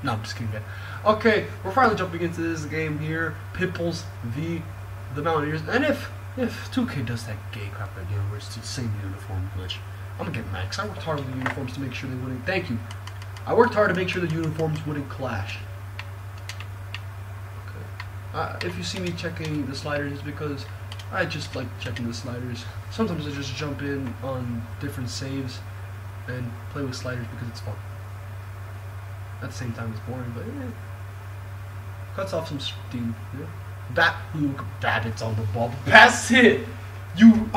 No, I'm just kidding, man. Okay, we're finally jumping into this game here. Pitbulls v. the Mountaineers. And if 2K does that gay crap again where it's the same uniform glitch, I'm gonna get mad because I worked hard on the uniforms to make sure they wouldn't. Thank you. I worked hard to make sure the uniforms wouldn't clash. Okay. If you see me checking the sliders, it's because I just like checking the sliders. Sometimes I just jump in on different saves and play with sliders because it's fun. At the same time, it's boring, but cuts off some steam. Yeah. Look, Babbitt's on the ball. Pass it. You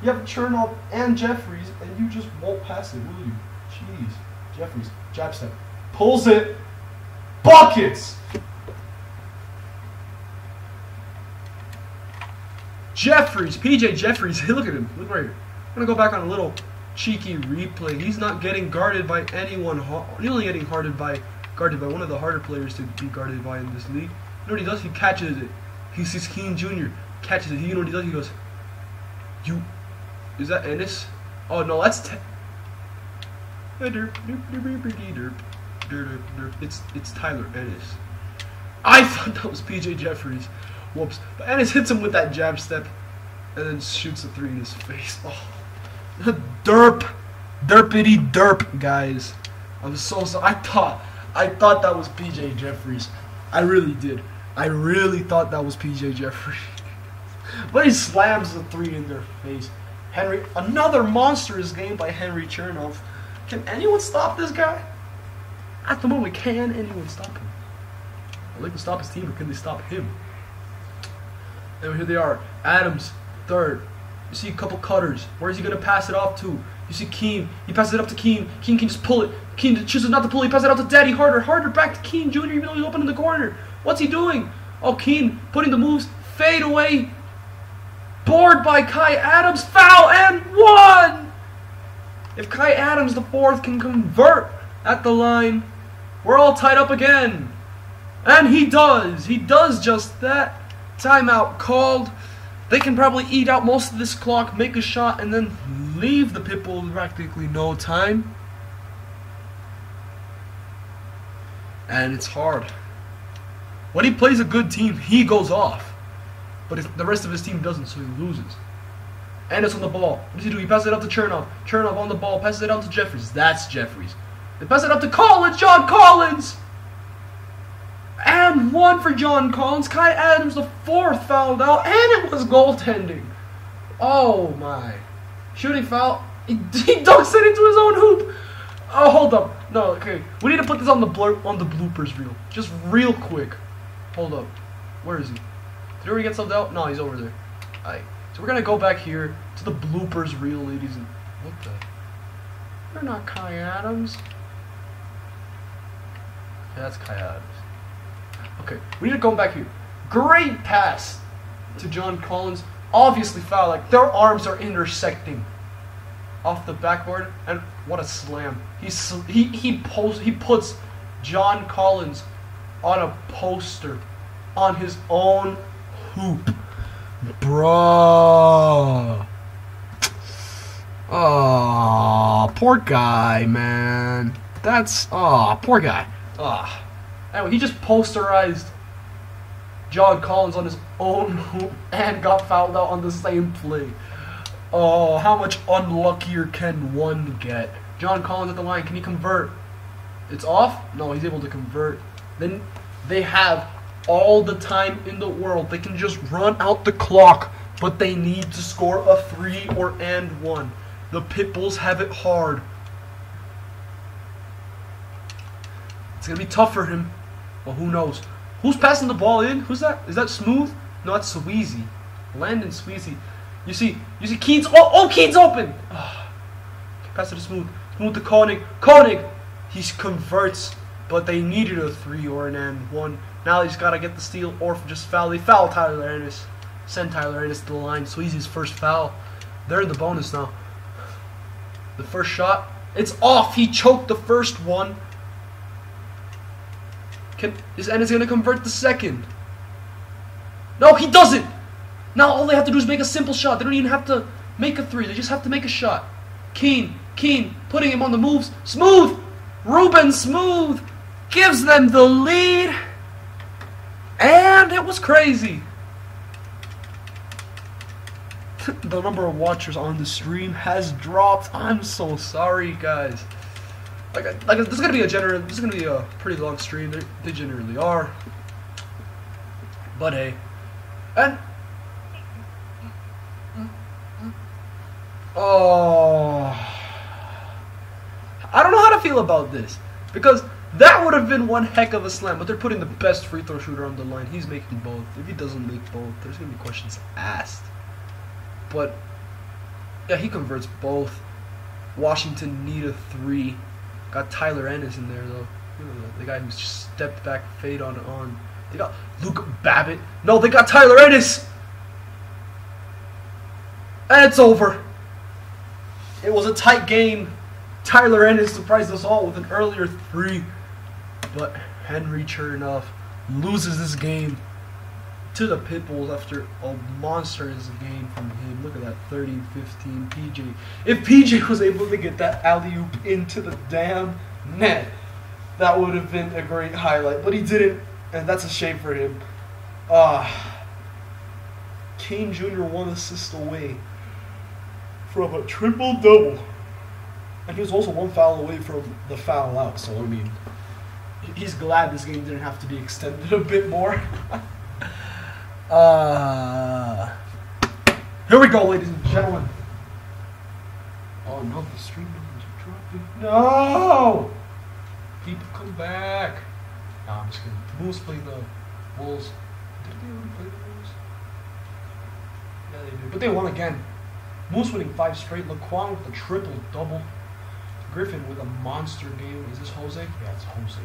have Chernoff and Jeffries, and you just won't pass it, will you? Jeez, Jeffries, jab step, pulls it, buckets. Jeffries, PJ Jeffries. Look at him. Look right here. I'm gonna go back on a little cheeky replay. He's not getting guarded by anyone. He's only getting guarded by one of the harder players to be guarded by in this league. You know what he does? He catches it. He sees Keen Jr. catches it. You know what he does? He goes, is that Ennis? Oh no, that's it's Tyler Ennis. I thought that was PJ Jeffries. Whoops. But Ennis hits him with that jab step and then shoots a 3 in his face. Oh. Derpity derp, guys. I was so I thought that was PJ Jeffries. I really did. I really thought that was PJ Jeffries. But he slams the 3 in their face. Henry, another monstrous game by Henry Chernoff. Can anyone stop this guy? at the moment, can anyone stop him? Well, they can stop his team, but can they stop him? And here they are. Adams, third. You see a couple cutters. Where is he going to pass it off to? You see Keane. He passes it up to Keane. Keane can just pull it. Keane chooses not to pull it. He passes it out to Daddy. Harder back to Keane Jr. even though he's open in the corner. What's he doing? Oh, Keane putting the moves. Fade away. Board by Kai Adams. Foul and one! If Kai Adams, the fourth, can convert at the line, we're all tied up again. And he does. He does just that. Timeout called. They can probably eat out most of this clock, make a shot, and then leave the Pitbulls practically no time. And it's hard. When he plays a good team, he goes off. But if the rest of his team doesn't, so he loses. And it's on the ball. What does he do? He passes it up to Chernoff. Chernoff on the ball, passes it out to Jeffries. That's Jeffries. They pass it up to Collins. John Collins! And one for John Collins. Kai Adams, the fourth, fouled out. And it was goaltending. Oh, my. Shooting foul. He dunks it into his own hoop. Oh, hold up. No, okay. We need to put this on the bloopers reel. Just real quick. Hold up. Where is he? Did he already get subbed out? No, he's over there. Alright. So we're going to go back here to the bloopers reel, ladies and... What the... They're not Kai Adams. Yeah, that's Kai Adams. Okay, we need to go back here. Great pass to John Collins. Obviously foul. Like, their arms are intersecting off the backboard. And what a slam. He puts John Collins on a poster on his own hoop. Bro. Oh, poor guy, man. That's... Oh, poor guy. Anyway, he just posterized John Collins on his own hoop and got fouled out on the same play. Oh, how much unluckier can one get? John Collins at the line. Can he convert? It's off? No, he's able to convert. Then they have all the time in the world. They can just run out the clock, but they need to score a 3 or and 1. The Pitbulls have it hard. It's going to be tough for him. Well, who knows? Who's passing the ball in? Who's that? Is that Smooth? No, that's Sweezy. Landon Sweezy. You see Keane's... Oh, Keane's open! Pass it to Smooth. Smooth to Koenig. Koenig! He converts, but they needed a 3 or an and 1. Now they just got to get the steal or just foul. They foul Tyler Ennis. Send Tyler Ennis to the line. Sweezy's first foul. They're in the bonus now. The first shot. It's off. He choked the first one. Is Ennis going to convert the second? No, he doesn't. Now all they have to do is make a simple shot. They don't even have to make a 3. They just have to make a shot. Keane, putting him on the moves. Smooth. Ruben Smooth gives them the lead. And it was crazy. The number of watchers on the stream has dropped. I'm so sorry, guys. Like this is gonna be a pretty long stream. They generally are. But hey, and I don't know how to feel about this because that would have been one heck of a slam. But they're putting the best free throw shooter on the line. He's making both. If he doesn't make both, there's gonna be questions asked. But yeah, he converts both. Washington need a 3. Got Tyler Ennis in there though. The guy who's just stepped back, fade on. They got Luke Babbitt. No, they got Tyler Ennis. And it's over. It was a tight game. Tyler Ennis surprised us all with an earlier 3. But Henry Chernoff loses this game to the Pitbulls after a monstrous game from him. Look at that 30-15 PJ. If PJ was able to get that alley-oop into the damn net, that would have been a great highlight. But he didn't, and that's a shame for him. Kane Jr. 1 assist away from a triple-double. And he was also 1 foul away from the foul out. So, I mean, he's glad this game didn't have to be extended a bit more. Here we go, ladies and gentlemen. Oh no, the stream numbers are dropping. No! People come back. Nah, I'm just kidding. Moose played the Wolves. Did they already play the Wolves? Yeah, they did. But they won again. Moose winning 5 straight. Laquan with a triple-double. Griffin with a monster game. Is this Jose? Yeah, it's Jose.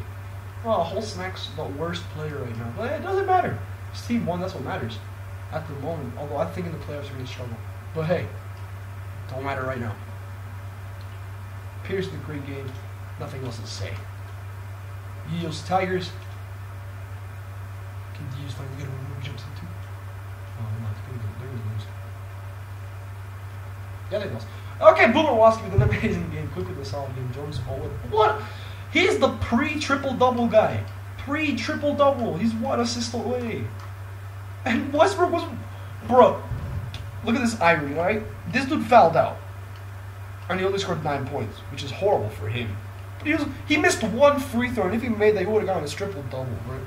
Oh, Holsnack's the worst player right now. But it doesn't matter. His team won. That's what matters at the moment. Although I think in the playoffs they're going to struggle. But hey, don't matter right now. Pierce with a great game. Nothing else to say. Yields Tigers. Can Yields finally get a win he jumps into? Oh, no, they're going to lose. Yeah, they lost. Okay, Boomer Waski with an amazing game. Quick with a solid game. Jones Baldwin. What? He's the pre-triple-double guy. Pre-triple-double. He's 1 assist away. And Westbrook was... Bro, look at this irony, right? This dude fouled out. And he only scored 9 points, which is horrible for him. He missed 1 free throw, and if he made that, he would have gotten a triple-double, right?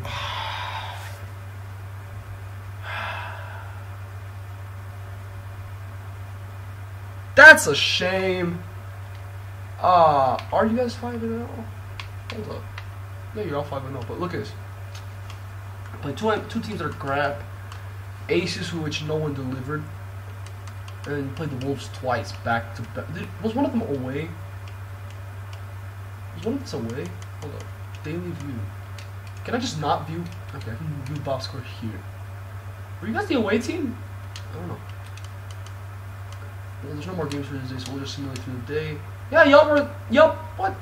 That's a shame. Are you guys 5-0? Hold up. No, you're all 5-0, but look at this. Play two teams that are crap. Aces, which no one delivered. And you played the Wolves twice, back to back. Was one of them away? Was one of us away? Hold up. Daily view. Can I just not view? Okay, I can view box score here. Were you guys the away team? I don't know. Well, there's no more games for this day, so we'll just simulate through the day. Yeah, y'all were. Yup. What?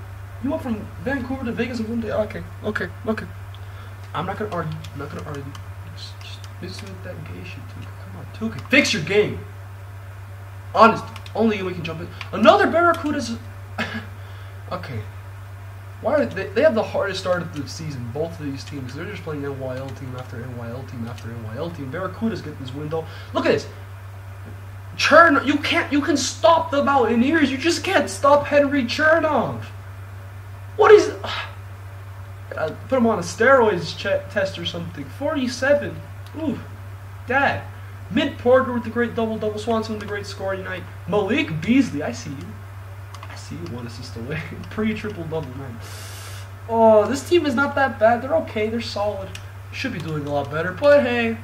You went from Vancouver to Vegas in one day? Okay. I'm not gonna argue. Just listen with that gay shit, Tuka. Come on, Tuka. Fix your game. Honest. Only you can jump in. Another Barracuda's. Okay. Why are they have the hardest start of the season, both of these teams. They're just playing NYL team after NYL team after NYL team. Barracuda's getting this window. Look at this. You can stop the Mountaineers. You just can't stop Henry Chernov. What is... put him on a steroids test or something. 47. Ooh. Dad. Mint Porter with the great double-double. Swanson with the great scoring night. Malik Beasley. I see you. 1 assist away. Pre-triple-double, man. Oh, this team is not that bad. They're okay. They're solid. Should be doing a lot better. But hey,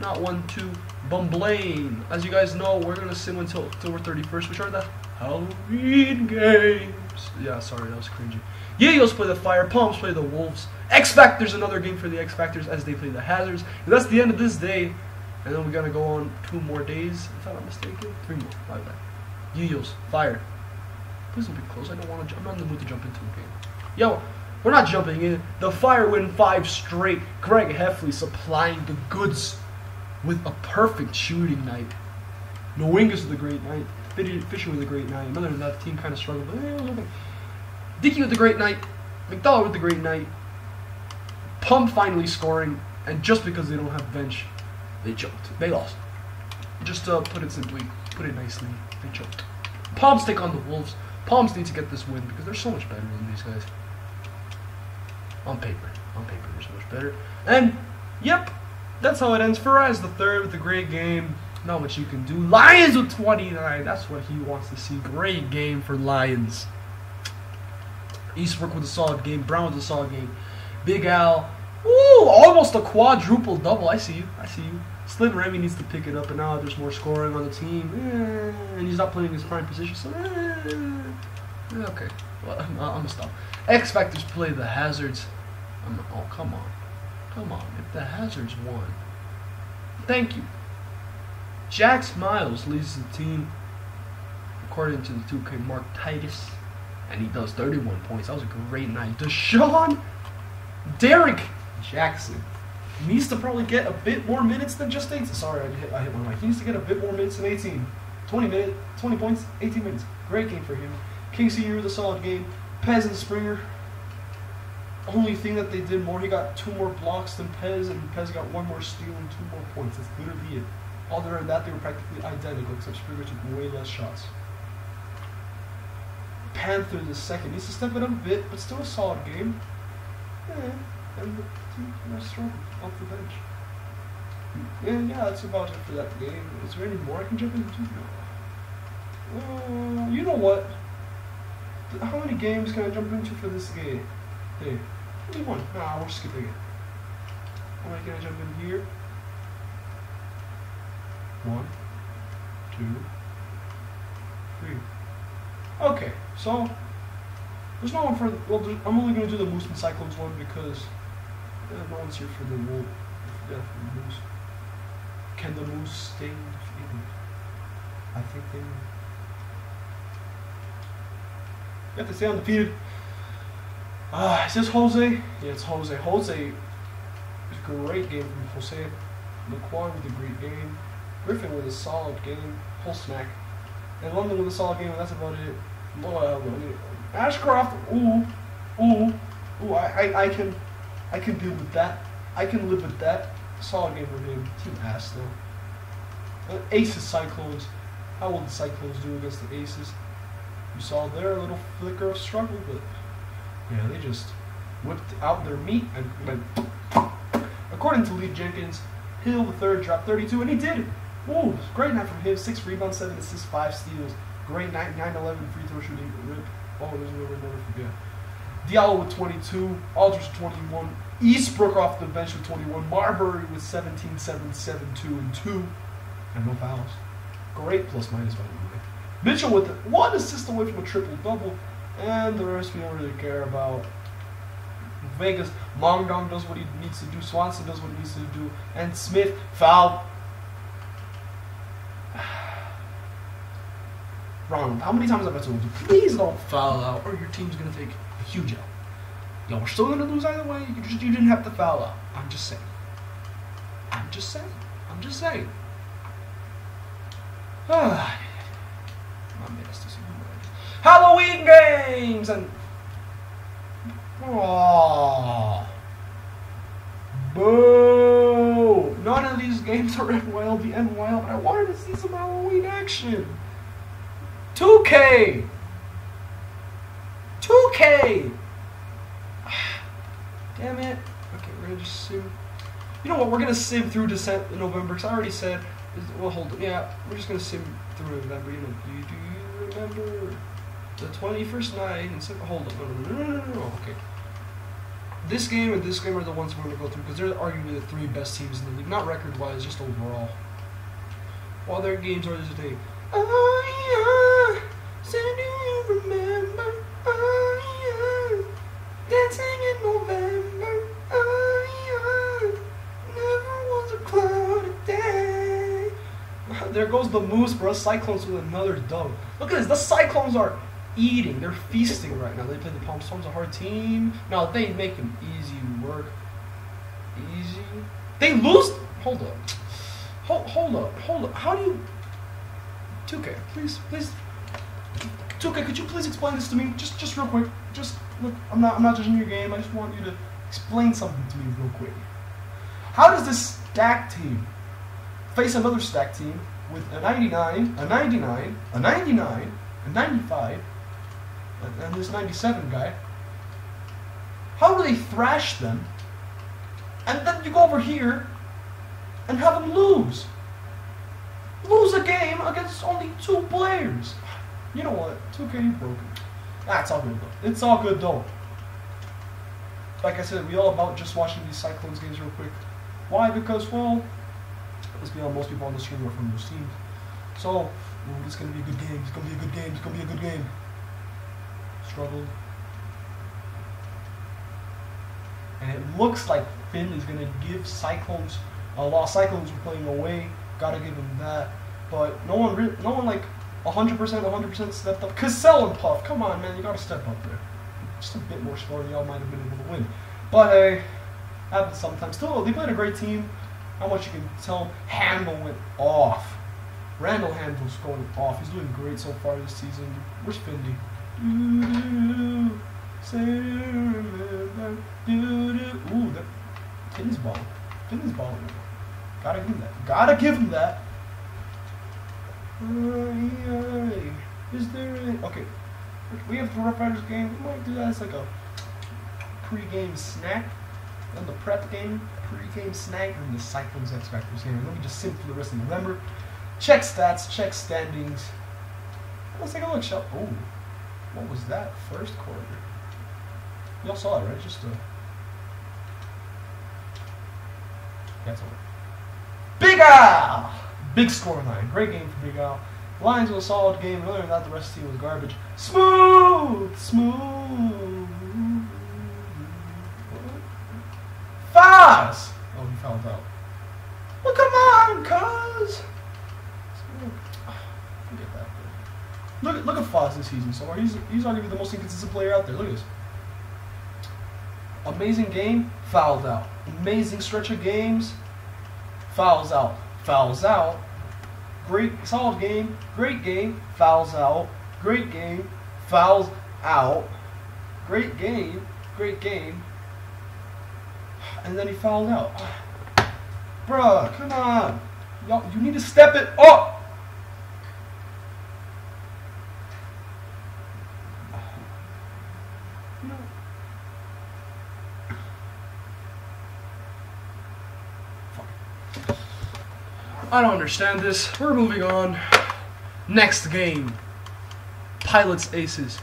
not 1-2. Bumblane. As you guys know, we're going to sim until October 31st, which are the Halloween games. Yeah, sorry, that was cringy. Yayos play the Fire. Palms play the Wolves. X Factor's another game for the X Factors as they play the Hazards. And that's the end of this day. And then we're going to go on 2 more days, if I'm not mistaken. 3 more. My bad. Yayos. Fire. Please don't be close. I'm not in the mood to jump into a game. Yo, we're not jumping in. The Fire win 5 straight. Greg Heffley supplying the goods with a perfect shooting night. Nwingas with a great night. Fisher with a great night. Other than that, the team kind of struggled. But it was okay. Dickey with a great night. McDowell with a great night. Pump finally scoring. And just because they don't have bench, they choked. They lost. Just to put it simply, put it nicely, they choked. Palms take on the Wolves. Palms need to get this win because they're so much better than these guys. On paper, they're so much better. And, yep, that's how it ends. Faraz the third with a great game. Not much you can do. Lions with 29. That's what he wants to see. Great game for Lions. Eastbrook with a solid game. Brown with a solid game. Big Al. Ooh, almost a quadruple double. I see you. Slim Remy needs to pick it up, and now there's more scoring on the team. And he's not playing his prime position, so okay. Well, I'm gonna stop. X Factors play the Hazards. Oh, come on. If the Hazards won, thank you. Jax Miles leads the team according to the 2K Mark Titus, and he does 31 points. That was a great night. Deshaun Derek Jackson needs to probably get a bit more minutes than just 18. Sorry, I hit my mic. He needs to get a bit more minutes than 18. 20 points, 18 minutes. Great game for him. King Senior with a solid game. Pez and Springer. Only thing that they did more, he got 2 more blocks than Pez, and Pez got 1 more steal and 2 more points. That's literally it. Other than that, they were practically identical, except Springer took way less shots. Panther the second needs to step it up a bit, but still a solid game. And the team was strong off the bench. And yeah, that's about it for that game. Is there any more I can jump into? No. You know what? How many games can I jump into for this game? Hey, 21. Nah, we're skipping it. Alright, can I jump in here? 1, 2, 3. Okay, so there's no one for. Well, I'm only going to do the Moose and Cyclones one because no one's here for the Wolf. Yeah, for the Moose. Can the Moose stay undefeated? I think they will. You have to stay undefeated. Is this Jose? Yeah, it's Jose. Jose is a great game from Jose. Laquan with a great game. Griffin with a solid game. Whole snack. And London with a solid game, and that's about it. Ashcroft, I can deal with that. I can live with that. Solid game for him. Team ass though. Aces Cyclones. How will the Cyclones do against the Aces? You saw there a little flicker of struggle, but yeah, they just whipped out their meat and went. According to Lee Jenkins, Hill the third dropped 32, and he did it. Ooh, great night from him. 6 rebounds, 7 assists, 5 steals. Great night, 9-11 free throw shooting. Rip. Oh, there's no never forget. Diallo with 22, Aldridge with 21, Eastbrook off the bench with 21, Marbury with 17, 7, 7, 2, and 2, and no fouls. Great plus minus by the way. Mitchell with 1 assist away from a triple-double, and the rest we don't really care about. Vegas, Mongdong does what he needs to do, Swanson does what he needs to do, and Smith fouled. Ronald, how many times have I told you, please don't foul out or your team's going to take a huge L. Y'all are still going to lose either way, you didn't have to foul out. I'm just saying. I'm just saying. I'm just saying. Halloween games and boo! None of these games are NYL, the NYL, but I wanted to see some Halloween action. 2K! 2K! Damn it. Okay, we're gonna just sim. You know what? We're gonna sim through November, because I already said. Well, hold on. Yeah, we're just gonna sim through November. You know, do you remember the 21st night? And hold on. No. Okay. This game and this game are the ones we're gonna go through because they're arguably the 3 best teams in the league, not record-wise, just overall. While their games are today. Oh yeah, so do you remember? Oh yeah, dancing in November. Oh yeah, never was a cloudy day. There goes the Moose for us Cyclones with another dub. Look at this, the Cyclones are eating, they're feasting right now. They play the Palm Storms, a hard team. No, they make them easy work. Easy. They lose. Hold up. Hold up. How do you? 2K, please. 2K, could you please explain this to me? Just real quick. Just look. I'm not judging your game. I just want you to explain something to me real quick. How does this stacked team face another stacked team with a 99, a 99, a 99, a 95, and this 97 guy? How do they thrash them? And then you go over here and have them lose. Lose a game against only 2 players. You know what? 2K, you broken. It's all good though. It's all good though. Like I said, we all about just watching these Cyclones games real quick. Why? Because, well, let's be honest, most people on the stream are from those teams. So, this is going to be a good game. It's going to be a good game. It's going to be a good game. Struggled. And it looks like Finn is going to give Cyclones a loss. Cyclones were playing away. Got to give him that. But no one like 100% stepped up. Cassell and Puff, come on, man. You got to step up there. Just a bit more scoring. Y'all might have been able to win. But, hey, happens sometimes. Still, they played a great team. How much you can tell, Handel went off. Randall Handel's going off. He's doing great so far this season. Where's Findy? Ooh, that Finn's balling. Finn's balling. Gotta give him that. Gotta give him that. Is there a... Okay. We have the Rough Riders game. We might do that as like a pre-game snack. Then the prep game, pre-game snack, and the Cyclones X Factors game. And then we just sim for the rest of November. Check stats, check standings. Let's take a look, shall we? Oh, what was that? First quarter. Y'all saw it, right? Just that's all. Big Al! Big scoreline. Great game for Big Al. Lions was a solid game. Other than that, the rest of the team was garbage. Smooth! Fast! Oh, he fouled out. Well, come on, cuz! Forget that. Look at Foz this season so far. He's arguably the most inconsistent player out there. Look at this. Amazing game, fouled out. Amazing stretch of games, fouls out. Fouls out. Great, solid game. Great game, fouls out. Great game, fouls out. Great game, and then he fouled out. Bruh, come on. Y'all, you need to step it up. I don't understand this. We're moving on. Next game. Pilots Aces.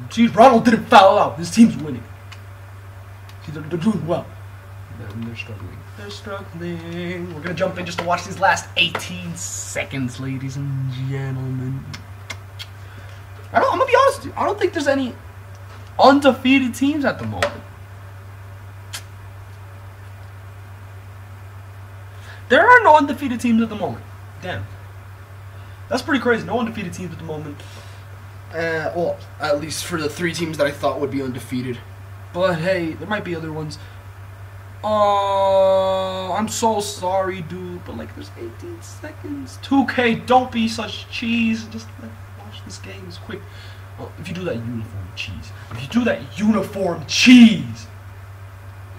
Jeez, Ronald didn't foul out. This team's winning. They're doing well. They're struggling. They're struggling. We're gonna jump in just to watch these last 18 seconds, ladies and gentlemen. I'm gonna be honest with you. I don't think there's any undefeated teams at the moment. There are no undefeated teams at the moment. Damn. That's pretty crazy. No undefeated teams at the moment. Well, at least for the 3 teams that I thought would be undefeated. But hey, there might be other ones. I'm so sorry, dude, but like, there's 18 seconds. 2K, don't be such cheese. Just watch this game. It's quick. Well, if you do that uniform cheese. If you do that uniform cheese.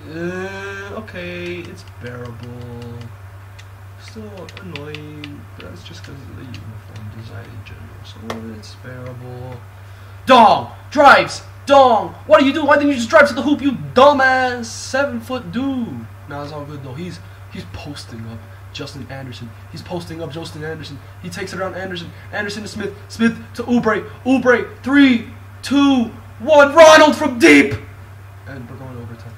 Okay, it's bearable. Still annoying, but that's just because of the uniform design in general. So it's bearable. Dong! Drives! Dong! What do you do? Why didn't you just drive to the hoop, you dumbass 7-foot dude? Nah, it's all good though. He's posting up Justin Anderson. He's posting up Justin Anderson. He takes it around Anderson. Anderson to Smith. Smith to Oubre. Oubre. 3, 2, 1. Ronald from deep! And we're going overtime.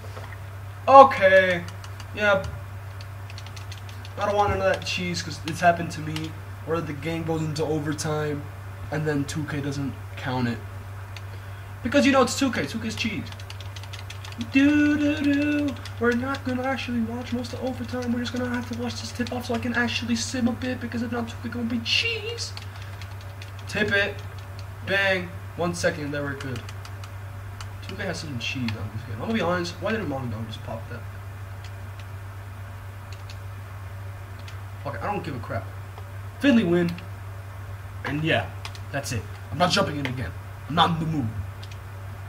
Okay. Yep. I don't want none of that cheese because it's happened to me where the game goes into overtime and then 2K doesn't count it. Because you know it's 2K. 2K's cheese. We're not going to actually watch most of overtime. We're just going to have to watch this tip off so I can actually sim a bit because if not, 2K going to be cheese. Tip it. Bang. 1 second. There we're good. 2K has some cheese on this game. I'm going to be honest. Why didn't Monodon just pop that? Fuck it, I don't give a crap. Finley win. And yeah, that's it. I'm not jumping in again. I'm not in the mood.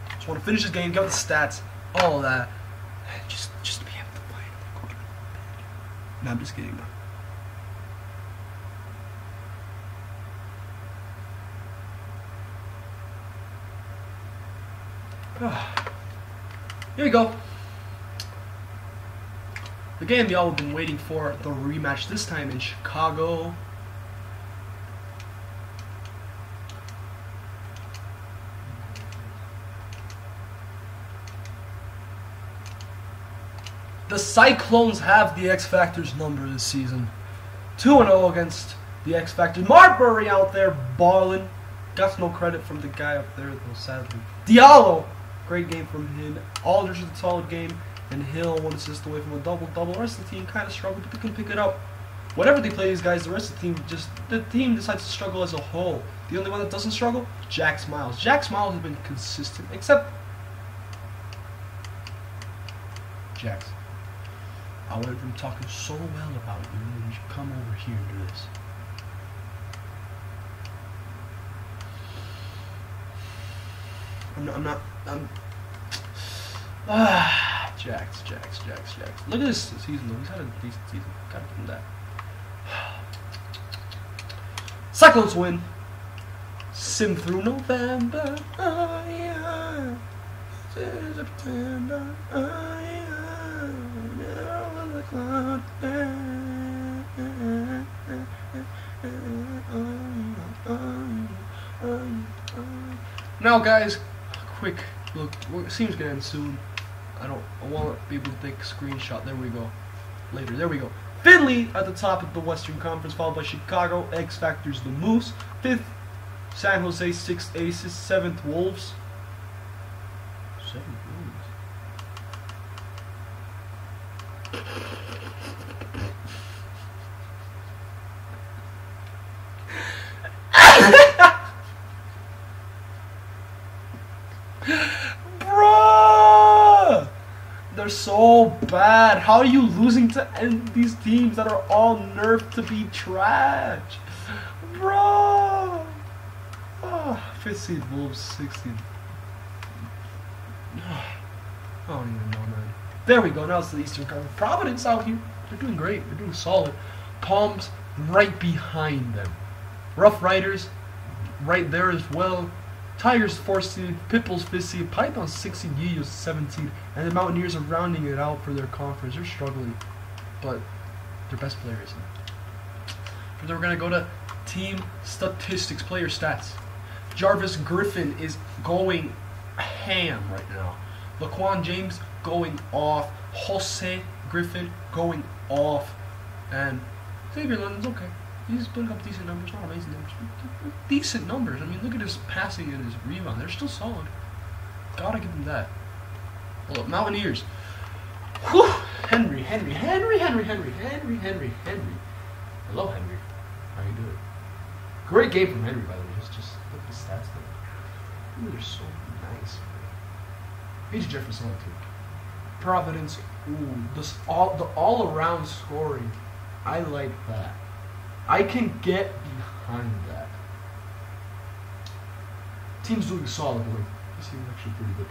Just want to finish this game, get the stats, all of that. Just to be able to play it. No, I'm just kidding, man. Here we go. The game y'all have been waiting for, the rematch, this time in Chicago. The Cyclones have the X Factor's number this season. 2-0 against the X Factor. Marbury out there balling. Got no credit from the guy up there, though, sadly. Diallo, great game from him. Aldridge is a solid game. And Hill, 1 assist away from a double-double. The rest of the team kind of struggled, but they can pick it up. Whenever they play these guys, the rest of the team decides to struggle as a whole. The only one that doesn't struggle, Jax Miles. Jax Miles has been consistent, except Jax. I went from talking so well about you, and you come over here and do this. Jax. Look at this season though. He's had a decent season. Gotta give him that. Cyclones win. Listen through November, oh yeah. September, oh yeah. Now the cloud Now, guys, quick look. It seems gonna end soon. I want to be able to take a screenshot. There we go. Later, there we go. Finley at the top of the Western Conference, followed by Chicago, X Factors, the Moose. 5th, San Jose, 6th, Aces. 7th, Wolves. 7th, Wolves. Bruh! They're so bad. How are you losing to these teams that are all nerfed to be trash? Bro! Oh, 5th seed Wolves, 6th seed. I don't even know, man. There we go. Now it's the Eastern Conference. Providence out here. They're doing great. They're doing solid. Palms right behind them. Rough Riders right there as well. Tigers 4th seed, Pitbulls 5th seed, Pythons 6th seed, Yeyos 7th seed, and the Mountaineers are rounding it out for their conference. They're struggling, but their best player isn't. But then we're gonna go to team statistics, player stats. Jarvis Griffin is going ham right now. Laquan James going off. Jose Griffin going off, and Xavier London's okay. He's putting up decent numbers, not amazing numbers, but decent numbers. I mean, look at his passing and his rebound. They're still solid. Gotta give him that. Hold up, Mountaineers. Whew. Henry. Hello, Henry. How you doing? Great game from Henry, by the way. Just look at the stats there. Ooh, they're so nice, man. H. Jefferson, too. Providence. Ooh, the all-around scoring. I like that. I can get behind that. Team's doing solid, boy. This team's actually pretty good.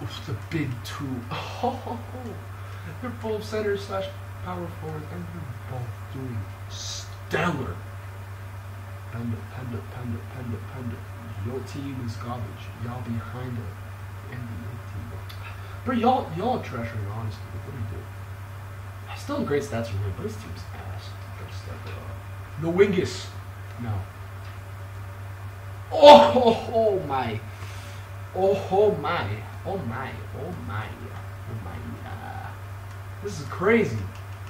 Oof, the big two. Oh, they're both center / power forward, and they're both doing stellar. Panda. Your team is garbage. Y'all behind the NBA team. But y'all are treasuring, honestly. What do you do? Still great stats from him, but his team's ass. The Wingus. No. Oh my. This is crazy.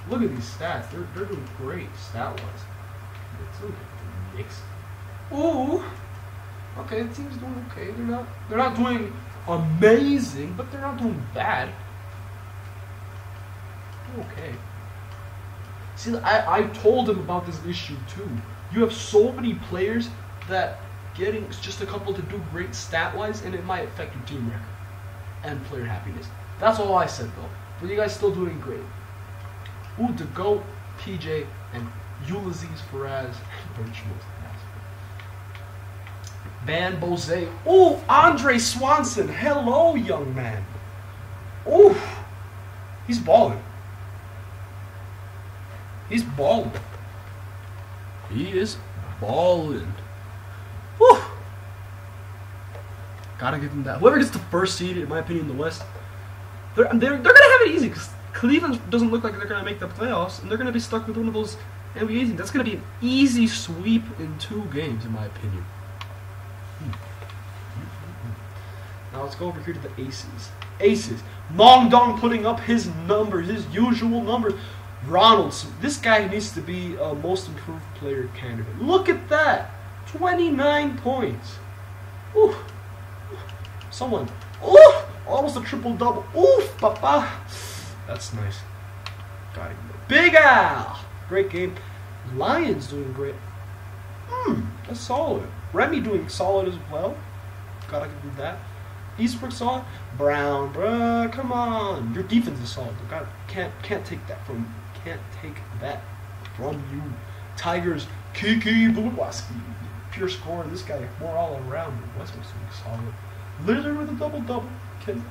Look at these stats. They're doing great stat-wise. Look at the Knicks. Ooh. Okay, the team's doing okay. They're not doing amazing, but they're not doing bad. Okay. See, I told him about this issue too. You have so many players that getting just a couple to do great stat-wise, and it might affect your team record and player happiness. That's all I said though. But you guys still doing great. Ooh, to go PJ and Ulysses Faraz and Birchmouth. Van Bose. Ooh, Andre Swanson. Hello, young man. Ooh, he's balling. He's balling. He is balling. Whew. Gotta give him that. Whoever gets the first seed, in my opinion, in the West, they're gonna have it easy because Cleveland doesn't look like they're gonna make the playoffs, and they're gonna be stuck with one of those NBA teams. That's gonna be an easy sweep in 2 games, in my opinion. Now let's go over here to the Aces. Mong Dong putting up his numbers, his usual numbers. Ronaldson, this guy needs to be a most improved player candidate. Look at that! 29 points. Ooh. Someone. Ooh! Almost a triple-double. Oof, papa. That's nice. Got it. Big Al! Great game. Lions doing great. That's solid. Remy doing solid as well. Gotta give him that. Eastbrook solid. Brown, bruh, come on. Your defense is solid. God, can't take that from you. Can't take that from you. Tigers, Kiki Bluwaski. Pure scorer. This guy more all around. Westbrook's doing solid. Lillard with a double-double.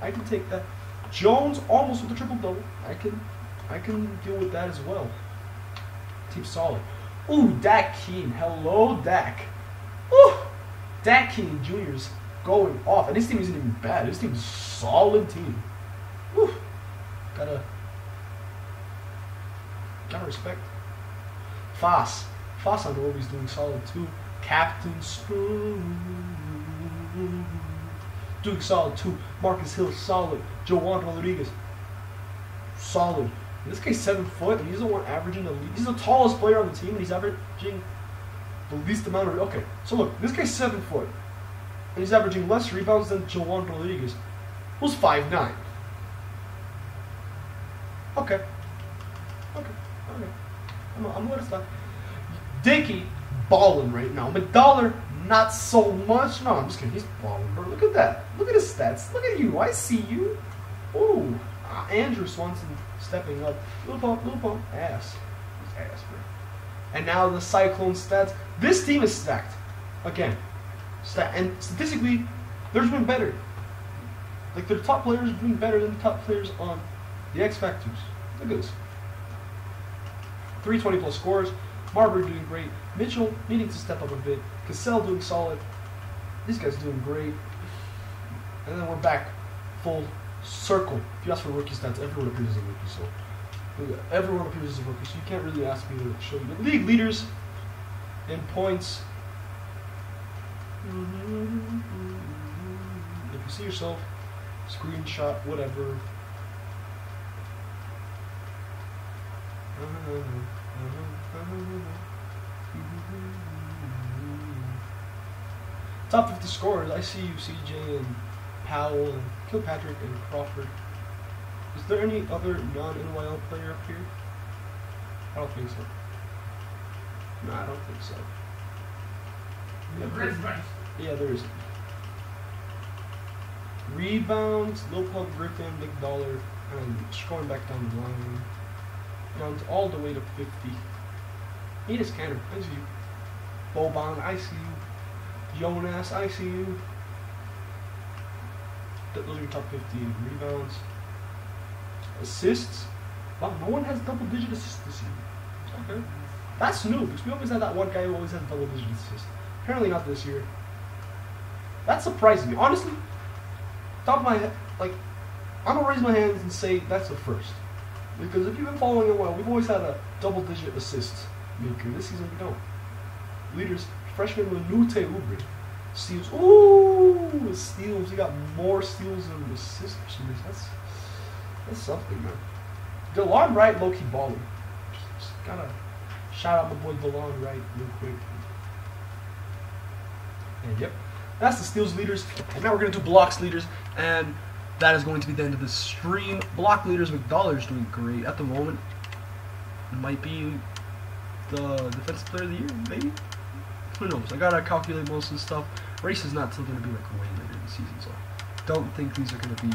I can take that. Jones almost with a triple-double. I can deal with that as well. Team solid. Ooh, Dak Keen. Hello, Dak. Ooh. That King Jr.'s going off. And this team isn't even bad. This team is a solid team. Whew. Gotta respect. Foss I know he's doing solid too. Captain Spoon doing solid too. Marcus Hill solid. Joan Rodriguez solid. And this guy's 7 foot and he's the one averaging the least. He's the tallest player on the team and he's averaging the least amount of. Okay, so look, this guy's 7 foot and he's averaging less rebounds than Joan Rodriguez, who's 5'9". Okay. I'm gonna let it stop. Dickey balling right now. McDollar not so much. No, I'm just kidding. He's balling, bro. Look at that. Look at his stats. Look at you. I see you. Ooh, Andrew Swanson stepping up. Little pump, ass. He's ass, bro. And now the Cyclone stats. This team is stacked. Again, and statistically, they're doing better. Like their top players are doing better than the top players on the X Factors. Look at this. 320 plus scores. Marbury doing great. Mitchell needing to step up a bit. Cassell doing solid. These guys doing great. And then we're back full circle. If you ask for rookie stats, everyone appears as a rookie. So everyone appears as a rookie. So you can't really ask me to show you the league leaders in points. If you see yourself, screenshot, whatever. Top 50 scorers, I see you, CJ and Powell and Kilpatrick and Crawford. Is there any other non-NYL player up here? I don't think so. No, I don't think so. Yeah, there isn't. Rebounds, Lil Pump, Griffin, McDollar, and going back down the line. Down all the way to 50. He is kind of, I see you. Boban, I see you. Jonas, I see you. Those are your top 50 rebounds. Assists. Wow, no one has double-digit assists this year. Okay. That's new, because we always had that one guy who always had double-digit assists. Apparently not this year. That surprised me. Honestly, top of my head, like, I'm going to raise my hands and say that's a first. Because if you've been following it well, we've always had a double-digit assist maker. This season we don't. Leaders, freshman Manute Ubre. Steals. Ooh, steals. He got more steals than assists. That's something, man. DeLon Wright, low-key balling. Just gotta shout out my boy DeLon Wright real quick. And yep, that's the steals leaders. And now we're gonna do blocks leaders. And that is going to be the end of the stream. Block leaders, McDollar's doing great at the moment. It might be the defensive player of the year, maybe. Who knows? I gotta calculate most of the stuff. Race is not still gonna be like way later in the season, so don't think these are gonna be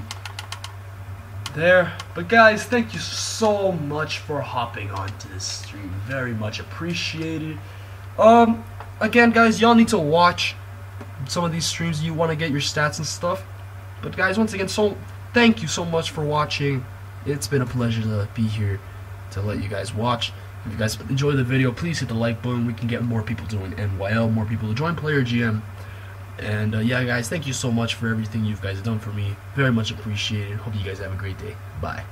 there. But guys, thank you so much for hopping onto this stream. Very much appreciated. Again, guys, y'all need to watch some of these streams. You want to get your stats and stuff. But guys, once again, so thank you so much for watching. It's been a pleasure to be here to let you guys watch. If you guys enjoy the video, please hit the like button. We can get more people doing NYL, more people to join Player GM. And yeah, guys, thank you so much for everything you guys have done for me. Very much appreciated. Hope you guys have a great day. Bye.